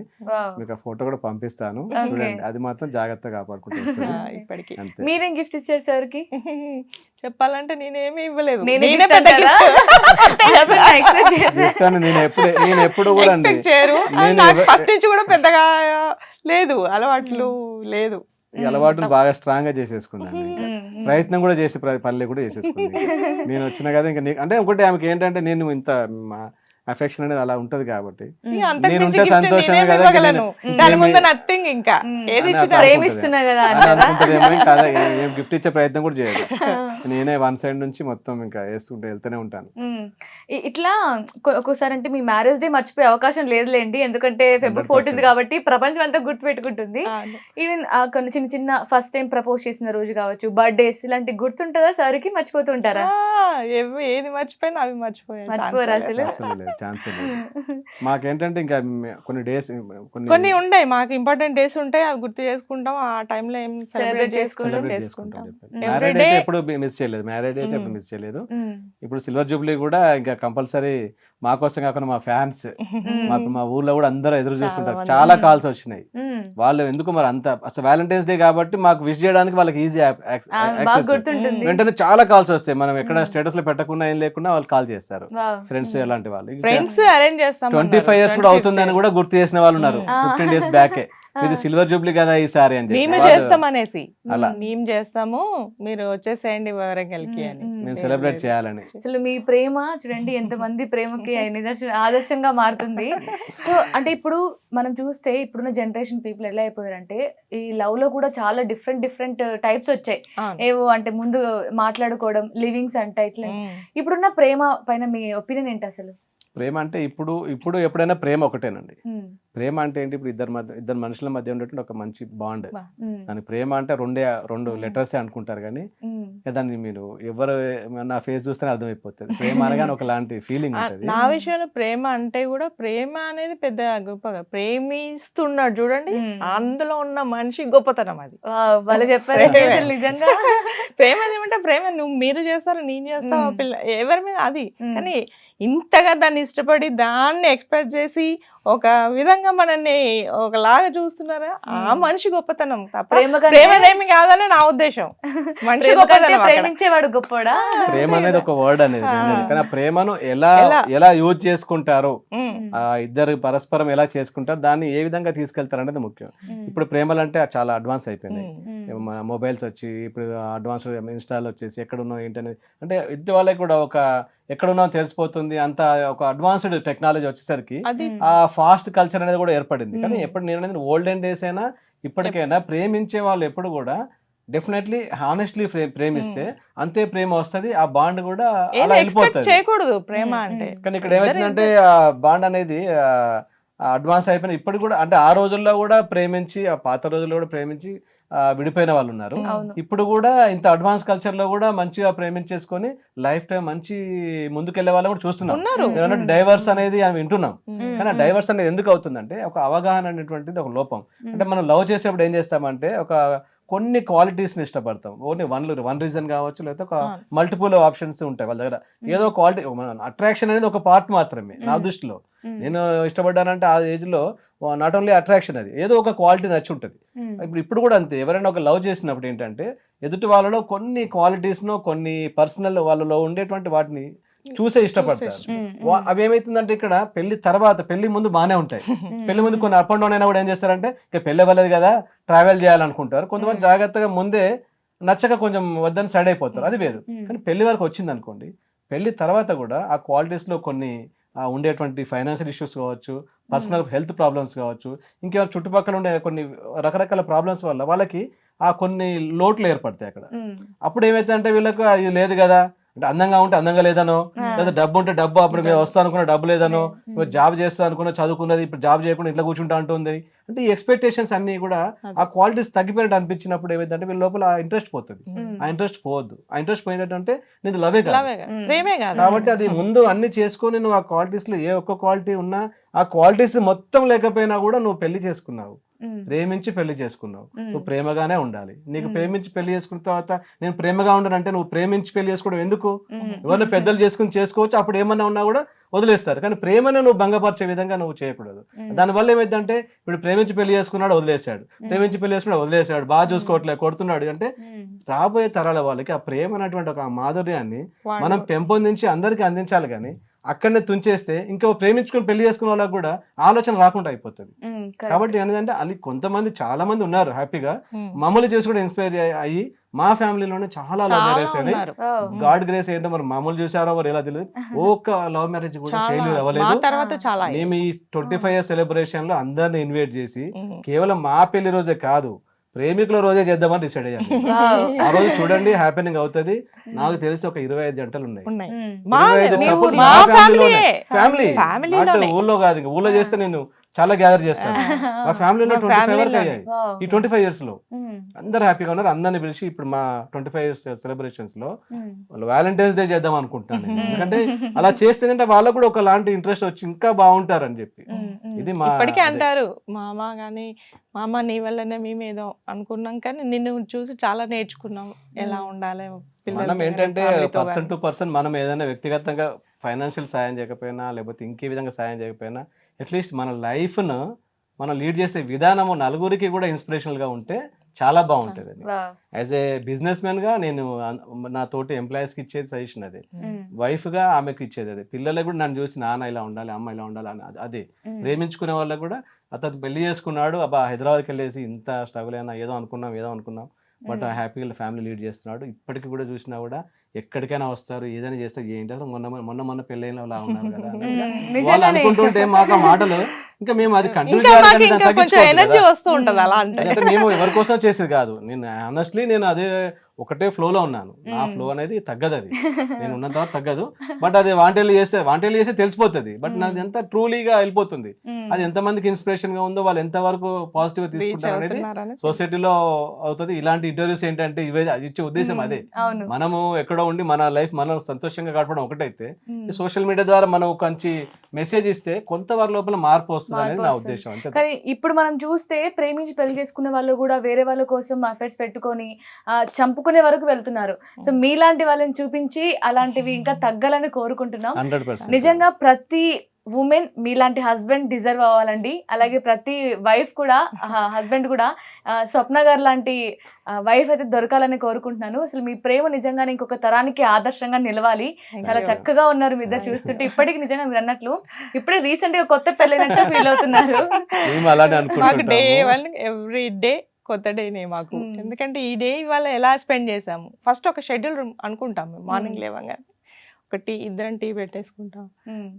మీకు ఆ ఫోటో కూడా పంపిస్తాను చూడండి, అది మాత్రం జాగ్రత్తగా కాపాడుకుంటాను ఇప్పటికి. మీరేం గిఫ్ట్ ఇచ్చారు సార్ కి? చెప్పాలంటే నేనేమి ఇవ్వలేదు, నేను ఎప్పుడు కూడా ఫస్ట్ నుంచి కూడా పెద్దగా లేదు, అలవాట్లు లేదు. ఈ అలవాటును బాగా స్ట్రాంగ్ గా చేసేసుకున్నాను. ప్రయత్నం కూడా చేసి పల్లె కూడా చేసేసుకుంది. నేను వచ్చిన కదా ఇంకా అంటే ఒకటి ఆమెకి ఏంటంటే నేను ఇంత అఫెక్షన్ అనేది అలా ఉంటది కాబట్టి నేనుంటే సంతోషమే కదా, ఏం గిఫ్ట్ ఇచ్చే ప్రయత్నం కూడా చేయదు. నేనే వన్ సైడ్ నుంచి మొత్తం ఇంకా వేసుకుంటూ వెళ్తూనే ఉంటాను. ఇట్లా ఒక్కోసారి అంటే మీ మ్యారేజ్ డే మర్చిపోయే అవకాశం లేదులేండి, ఎందుకంటే February 14th కాబట్టి ప్రపంచం అంతా గుర్తు పెట్టుకుంటుంది. ఈవెన్ కొన్ని చిన్న చిన్న ఫస్ట్ టైం ప్రపోజ్ చేసిన రోజు కావచ్చు, బర్త్డేస్ ఇలాంటి గుర్తుంటుందా సార్ కి? మర్చిపోతుంటారా? ఏది మర్చిపోయినా అవి మర్చిపోయారు అసలు? ఛాన్సే లేదు. మాకేంటంటే ఇంకా కొన్ని డేస్ కొన్ని ఉంటాయి మాకు ఇంపార్టెంట్ డేస్ ఉంటాయి, అవి గుర్తు చేసుకుంటాం. ఆ టైంలో ఏం Celebrate సెలబ్రేట్ చేసుకుంటాం. చేసుకుంటాం. మ్యారేడ్ Everyday- అయితే ఎప్పుడు మిస్ చేయలేదు, మ్యారేడ్ అయితే ఎప్పుడు మిస్ చేయలేదు. ఇప్పుడు సిల్వర్ జూబ్లీ కూడా ఇంకా కంపల్సరీ మా కోసం కాకుండా మా ఫ్యాన్స్ మా ఊర్లో కూడా అందరూ ఎదురు చూస్తుంటారు. మంది. చాలా కాల్స్ వచ్చినాయి. వాళ్ళు ఎందుకు మరి అంత అసలు వ్యాలంటైన్స్ డే కాబట్టి మాకు విష్ చేయడానికి వాళ్ళకి ఈజీ బాగా గుర్తుంటుంది. వెంటనే చాలా కాల్స్ వస్తాయి. మనం ఎక్కడ స్టేటస్ లో పెట్టకుండా ఏం లేకుండా వాళ్ళు కాల్ చేస్తారు, Wow. ఫ్రెండ్స్ అలాంటి వాళ్ళు. ఫ్రెండ్స్ అరేంజ్ చేస్తాం. 25 years కూడా అవుతుందని కూడా గుర్తు చేసిన వాళ్ళు ఉన్నారు. 15 days బ్యాకే ఇది సిల్వర్ జూబ్లీ కదా ఈసారి అని చెప్పి. మేము వాళ్ళు చేస్తాం అనేసి అలా. మేము చేస్తాము, మీరు వచ్చేసేయండి వరంగల్కి అని. మేము సెలబ్రేట్ చేయాలని. అసలు మీ ప్రేమ చూడండి ఎంతమంది ప్రేమకి ఆదర్శంగా మారుతుంది. సో అంటే ఇప్పుడు మనం చూస్తే ఇప్పుడున్న జనరేషన్ పీపుల్ ఎలా అయిపోయారంటే ఈ లవ్ లో కూడా చాలా డిఫరెంట్ టైప్స్ వచ్చాయి. అవును. ఏవో అంటే ముందు మాట్లాడుకోవడం, లివింగ్స్ అంట ఇట్లా. ఇప్పుడున్న ప్రేమ పైన మీ ఒపీనియన్ ఏంటి అసలు? ప్రేమ అంటే ఇప్పుడు ఎప్పుడైనా ప్రేమ ఒకటేనండి. ప్రేమ అంటే ఏంటి, ఇప్పుడు ఇద్దరు మనుషుల మధ్య ఉండేటువంటి ఒక మంచి బాండ్. దాని ప్రేమ అంటే రెండు లెటర్సే అనుకుంటారు కానీ దాన్ని మీరు ఎవరు నా ఫేస్ చూస్తేనే అర్థమైపోతుంది. ప్రేమ అనగానే ఒకలాంటి ఫీలింగ్ ఉంటుంది. నా విషయంలో ప్రేమ అంటే కూడా ప్రేమ అనేది పెద్ద గొప్పగా ప్రేమిస్తున్నాడు చూడండి, అందులో ఉన్న మనిషి గొప్పతనం అది. వాళ్ళు చెప్పారు అసలు నిజంగా ప్రేమ ఏమంటే ప్రేమ మీరు చేస్తారు నేను చేస్తావు ఆ పిల్ల ఎవరి మీద అది, కానీ ఇంతగా దాన్ని ఇష్టపడి దాన్ని ఎక్స్పెక్ట్ చేసి ఒక విధంగా మనల్ని ఒకలాగా చూస్తున్నారా, ఆ మనిషి గొప్పతనం తప్ప ప్రేమదేమి కాదని నా ఉద్దేశం. మనిషి గొప్పతనం అక్కడ. ప్రేమించేవాడు గొప్పడా? ప్రేమ అనేది ఒక వర్డ్ అనేది కానీ ఆ ప్రేమను ఎలా యూజ్ చేసుకుంటారో, ఆ ఇద్దరు పరస్పరం ఎలా చేసుకుంటారు, దాన్ని ఏ విధంగా తీసుకెళ్తారు అనేది ముఖ్యం. ఇప్పుడు ప్రేమలు అంటే చాలా అడ్వాన్స్ అయిపోయినాయి. మొబైల్స్ వచ్చి ఇప్పుడు అడ్వాన్స్ ఇన్స్టాల్ వచ్చేసి ఎక్కడున్నావు ఏంటనేది అంటే ఇద్దరు వాళ్ళకి కూడా ఒక ఎక్కడున్నావు తెలిసిపోతుంది. అంత ఒక అడ్వాన్స్డ్ టెక్నాలజీ వచ్చేసరికి ఆ ఫాస్ట్ కల్చర్ అనేది కూడా ఏర్పడింది. కానీ ఎప్పుడు నేను ఓల్డెన్ డేస్ అయినా ఇప్పటికైనా ప్రేమించే వాళ్ళు ఎప్పుడు కూడా డెఫినెట్లీ హానెస్ట్లీ ప్రేమిస్తే అంతే ప్రేమ వస్తుంది. ఆ బాండ్ కూడా అలా వెళ్ళిపోతుంది. చేయకూడదు ప్రేమ అంటే. కానీ ఇక్కడ ఏమైతుందంటే ఆ బాండ్ అనేది అడ్వాన్స్ అయిపోయిన ఇప్పుడు కూడా అంటే ఆ రోజుల్లో కూడా ప్రేమించి ఆ పాత రోజుల్లో కూడా ప్రేమించి విడిపోయిన వాళ్ళు ఉన్నారు. ఇప్పుడు కూడా ఇంత అడ్వాన్స్ కల్చర్ లో కూడా మంచిగా ప్రేమించేసుకొని లైఫ్ టైం మంచి ముందుకెళ్లే వాళ్ళు కూడా చూస్తున్నారు. డైవర్స్ అనేది వింటున్నాం. కానీ డైవర్స్ అనేది ఎందుకు అవుతుందంటే ఒక అవగాహన అనేటువంటిది ఒక లోపం. అంటే మనం లవ్ చేసేప్పుడు ఏం చేస్తామంటే ఒక కొన్ని క్వాలిటీస్ ని ఇష్టపడతాం. ఓన్లీ వన్ రీజన్ కావచ్చు, లేకపోతే ఒక మల్టిపుల్ ఆప్షన్స్ ఉంటాయి వాళ్ళ దగ్గర. ఏదో క్వాలిటీ అట్రాక్షన్ అనేది ఒక పార్ట్ మాత్రమే నా దృష్టిలో. నేను ఇష్టపడ్డానంటే ఆ ఏజ్ లో నాట్ ఓన్లీ అట్రాక్షన్, అది ఏదో ఒక క్వాలిటీ నచ్చి ఉంటుంది. ఇప్పుడు కూడా అంతే, ఎవరైనా ఒక లవ్ చేసినప్పుడు ఏంటంటే ఎదుటి వాళ్ళలో కొన్ని క్వాలిటీస్ ను కొన్ని పర్సనల్ వాళ్ళలో ఉండేటువంటి వాటిని చూసే ఇష్టపడతారు. అవి ఏమైతుందంటే ఇక్కడ పెళ్లి ముందు బాగానే ఉంటాయి. పెళ్లి ముందు కొన్ని అప్ అండ్ డౌన్ అయినా కూడా ఏం చేస్తారంటే ఇక పెళ్లి అవ్వలేదు కదా ట్రావెల్ చేయాలనుకుంటారు. కొంతమంది జాగ్రత్తగా ముందే నచ్చక కొంచెం వద్దని సైడ్ అయిపోతారు, అది వేరు. కానీ పెళ్లి వరకు వచ్చింది అనుకోండి, పెళ్లి తర్వాత కూడా ఆ క్వాలిటీస్ లో కొన్ని ఉండేటువంటి ఫైనాన్షియల్ ఇష్యూస్ కావచ్చు, పర్సనల్ హెల్త్ ప్రాబ్లమ్స్ కావచ్చు, ఇంకా చుట్టుపక్కల ఉండే కొన్ని రకరకాల ప్రాబ్లమ్స్ వల్ల వాళ్ళకి ఆ కొన్ని లోట్లు ఏర్పడతాయి అక్కడ. అప్పుడు ఏమైతే అంటే వీళ్ళకు అది లేదు కదా, అంటే అందంగా ఉంటే అందంగా లేదనో, లేదా డబ్బు ఉంటే డబ్బు అప్పుడు మేము వస్తా అనుకున్న డబ్బు లేదనో, జాబ్ చేస్తా అనుకున్న చదువుకున్నది ఇప్పుడు జాబ్ చేయకుండా ఇట్లా కూర్చుంటా అంటుంది. అంటే ఈ ఎక్స్పెక్టేషన్స్ అన్ని కూడా ఆ క్వాలిటీస్ తగ్గిపోయినట్టు అనిపించినప్పుడు ఏమైందంటే వీళ్ళ లోపల ఆ ఇంట్రెస్ట్ పోతుంది. ఆ ఇంట్రెస్ట్ పోవద్దు. ఆ ఇంట్రెస్ట్ పోయినట్టు నీది లవే కాదు. కాబట్టి అది ముందు అన్ని చేసుకొని నువ్వు ఆ క్వాలిటీస్ లో ఏ ఒక్క క్వాలిటీ ఉన్నా ఆ క్వాలిటీస్ మొత్తం లేకపోయినా కూడా నువ్వు పెళ్లి చేసుకున్నావు, ప్రేమించి పెళ్లి చేసుకున్నావు, నువ్వు ప్రేమగానే ఉండాలి. నీకు ప్రేమించి పెళ్లి చేసుకున్న తర్వాత నేను ప్రేమగా ఉండనంటే నువ్వు ప్రేమించి పెళ్లి చేసుకోవడం ఎందుకు? ఎవరిని పెద్దలు చేసుకోవచ్చు, అప్పుడు ఏమన్నా ఉన్నా కూడా వదిలేస్తారు. కానీ ప్రేమను నువ్వు భంగపరిచే విధంగా నువ్వు చేయకూడదు. దానివల్ల ఏమైందంటే ఇప్పుడు ప్రేమించి పెళ్లి చేసుకున్నాడు వదిలేశాడు, ప్రేమించి పెళ్లి చేసుకున్నాడు వదిలేశాడు, బాగా చూసుకోవట్లేదు కొడుతున్నాడు అంటే రాబోయే తరాల వాళ్ళకి ఆ ప్రేమ అనేటువంటి ఒక మాధుర్యాన్ని మనం పెంపొందించి అందరికీ అందించాలి. కానీ అక్కడనే తుంచేస్తే ఇంకా ప్రేమించుకొని పెళ్లి చేసుకున్న వాళ్ళకి కూడా ఆలోచన రాకుండా అయిపోతుంది. కాబట్టి ఏంటంటే అది కొంతమంది చాలా మంది ఉన్నారు హ్యాపీగా మమ్మల్ని చేసి కూడా ఇన్స్పైర్ అయ్యి మా ఫ్యామిలీలోనే చాలా లవ్ మ్యారేజ్ అయినాయి. గాడ్ గ్రేస్ ఏంటో మరి మామూలు చూసారో మరి ఎలా తెలియదు, ఒక్క లవ్ మ్యారేజ్ కూడా ఫెయిల్యూర్ అవ్వలేదు. మేము ఈ 25 years సెలబ్రేషన్ లో అందరిని ఇన్వైట్ చేసి కేవలం మా పెళ్లి రోజే కాదు ప్రేమికుల రోజే చేద్దామని డిసైడ్ అయ్యాము. ఆ రోజు చూడండి హ్యాపెనింగ్ అవుతుంది. నాకు తెలిసి ఒక 25 జంటలు ఉన్నాయి. ఫ్యామిలీ ఊళ్ళో కాదు, ఊళ్ళో చేస్తే నేను చాలా గ్యాదర్ చేస్తారు. మా ఫ్యామిలీలో మా 25 వరకు ఫ్యామిలీలోనే. అయ్యాయి ఈ 25 years లో. అందరు హ్యాపీగా ఉన్నారు. అందరిని పిలిచి ఇప్పుడు మా 25 years సెలబ్రేషన్స్ లో వాళ్ళు వ్యాలంటైన్స్ డే చేద్దాం అనుకుంటున్నాను నేను. ఎందుకంటే అలా చేస్తేనంటే వాళ్ళకు కూడా ఒకలాంటి ఇంట్రెస్ట్ వచ్చి ఇంకా బాగుంటారని చెప్పి. ఇది మా ఇప్పటికే అదే. అంటారు మామ కానీ మామ నీ వల్లనే మేమేదో అనుకున్నాం కానీ నిన్ను చూసి చాలా నేర్చుకున్నాం ఎలా ఉండాలి మనం ఏంటంటే పర్సన్ టు పర్సన్ మనం ఏదైనా వ్యక్తిగతంగా ఫైనాన్షియల్ సాయం చేయకపోయినా లేకపోతే ఇంకే విధంగా సాయం చేయకపోయినా అట్లీస్ట్ మన లైఫ్ను మనం లీడ్ చేసే విధానము నలుగురికి కూడా ఇన్స్పిరేషనల్గా ఉంటే చాలా బాగుంటుంది అది. యాజ్ ఏ బిజినెస్ మ్యాన్గా నేను నా తోటి ఎంప్లాయీస్కి ఇచ్చేది సజెషన్ అదే, వైఫ్గా ఆమెకు ఇచ్చేది అదే, పిల్లలకు కూడా నన్ను చూసి నాన్న ఇలా ఉండాలి అమ్మ ఇలా ఉండాలి అని అదే. ప్రేమించుకునే వాళ్ళకు కూడా అతను పెళ్లి చేసుకున్నాడు, అబ్బా హైదరాబాద్కి వెళ్ళేసి ఇంత స్ట్రగుల్ అయినా ఏదో అనుకున్నాం బట్ హ్యాపీగా ఫ్యామిలీ లీడ్ చేస్తున్నాడు. ఇప్పటికి కూడా చూసినా కూడా ఎక్కడికైనా వస్తారు, ఏదైనా చేస్తారు. ఏంటి అసలు మొన్న పెళ్ళైన అలా ఉన్నారు కదా అని వాళ్ళు అనుకుంటుంటే మాకు ఆ మాటలు ఇంకా మేము అది కంటిన్యూ కొంచెం ఎనర్జీ వస్తూ ఉంటది అలా అంటే. అంటే మేము ఎవరి కోసం చేసేది కాదు. నేను ఆనెస్ట్లీ నేను అదే ఒకటే ఫ్లోలో ఉన్నాను. నా ఫ్లో అనేది తగ్గదు, అది నేను ఉన్నంత వరకు తగ్గదు. బట్ అది వాంటెళ్ళు చేస్తే తెలిసిపోతుంది. బట్ నాది ఎంత ట్రూలీగా వెళ్ళిపోతుంది. అది ఎంతమందికి ఇన్స్పిరేషన్ గా ఉందో, వాళ్ళు ఎంత వరకు పాజిటివ్ గా తీసుకుంటారు అనేది సొసైటీలో అవుతుంది. ఇలాంటి ఇంటర్వ్యూస్ ఏంటంటే ఇవే ఇచ్చే ఉద్దేశం అదే. మనము ఎక్కడో ఉండి మన లైఫ్ మనం సంతోషంగా గడపడం ఒకటైతే, సోషల్ మీడియా ద్వారా మనం కొంచెం మెసేజ్ ఇస్తే కొంత వారి లోపల మార్పు వస్తుంది అనేది నా ఉద్దేశం. అంతే. కానీ ఇప్పుడు మనం చూస్తే ప్రేమించి పెళ్లి చేసుకున్న వాళ్ళు కూడా వేరే వాళ్ళ కోసం అఫైర్స్ పెట్టుకొని చంపుకునే వరకు వెళ్తున్నారు. సో మీలాంటి వాళ్ళని చూపించి అలాంటివి ఇంకా తగ్గాలని కోరుకుంటున్నాం. 100%. నిజంగా ప్రతి ఉమెన్ మీలాంటి హస్బెండ్ డిజర్వ్ అవ్వాలండి. అలాగే ప్రతి వైఫ్ కూడా హస్బెండ్ కూడా స్వప్న గారు లాంటి వైఫ్ అయితే దొరకాలని కోరుకుంటున్నాను. అసలు మీ ప్రేమ నిజంగానే ఇంకొక తరానికి ఆదర్శంగా నిలవాలి. చాలా చక్కగా ఉన్నారు మీ ఇద్దరు చూస్తుంటే. ఇప్పటికి నిజంగా మీరు అన్నట్లు ఇప్పుడే రీసెంట్ గా కొత్త పెళ్ళైనట్టు ఫీల్ అవుతున్నారు. మాకు డే ఎవ్రీ డే కొత్త డేనే మాకు. ఎందుకంటే ఈ డే ఇవాళ ఎలా స్పెండ్ చేసాము, ఫస్ట్ ఒక షెడ్యూల్ అనుకుంటాం. మార్నింగ్ లేవగానే ఒకటి ఇద్దరం టీ పెట్టేసుకుంటాం,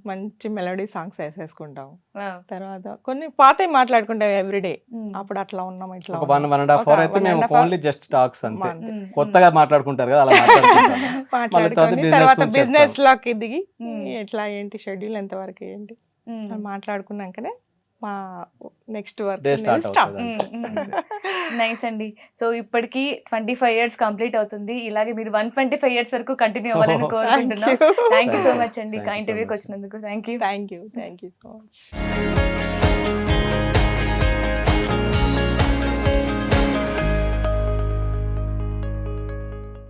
మంచి మెలోడీ సాంగ్స్ వేసేసుకుంటాం. తర్వాత కొన్ని పాత మాట్లాడుకుంటాం ఎవ్రీడే. అప్పుడు అట్లా ఉన్నాం ఇట్లా 1.5 hours అయితే మేము ఓన్లీ జస్ట్ టాక్స్ అంతే. కొత్తగా మాట్లాడుకుంటారు కదా, అలా మాట్లాడుకొని తర్వాత బిజినెస్ లోకి దిగి ఎట్లా ఏంటి షెడ్యూల్ ఎంత వరకు ఏంటి మాట్లాడుకున్నాకనే మా నెక్స్ట్ వర్క్ స్టార్ట్. నైస్ అండి. సో ఇప్పటికి 25 years కంప్లీట్ అవుతుంది. ఇలాగే మీరు 125 years వరకు కంటిన్యూ అవ్వాలని కోరుకుంటున్నాం. థ్యాంక్ యూ సో మచ్ అండి ఇంటర్వ్యూకి వచ్చినందుకు. Thank you so much.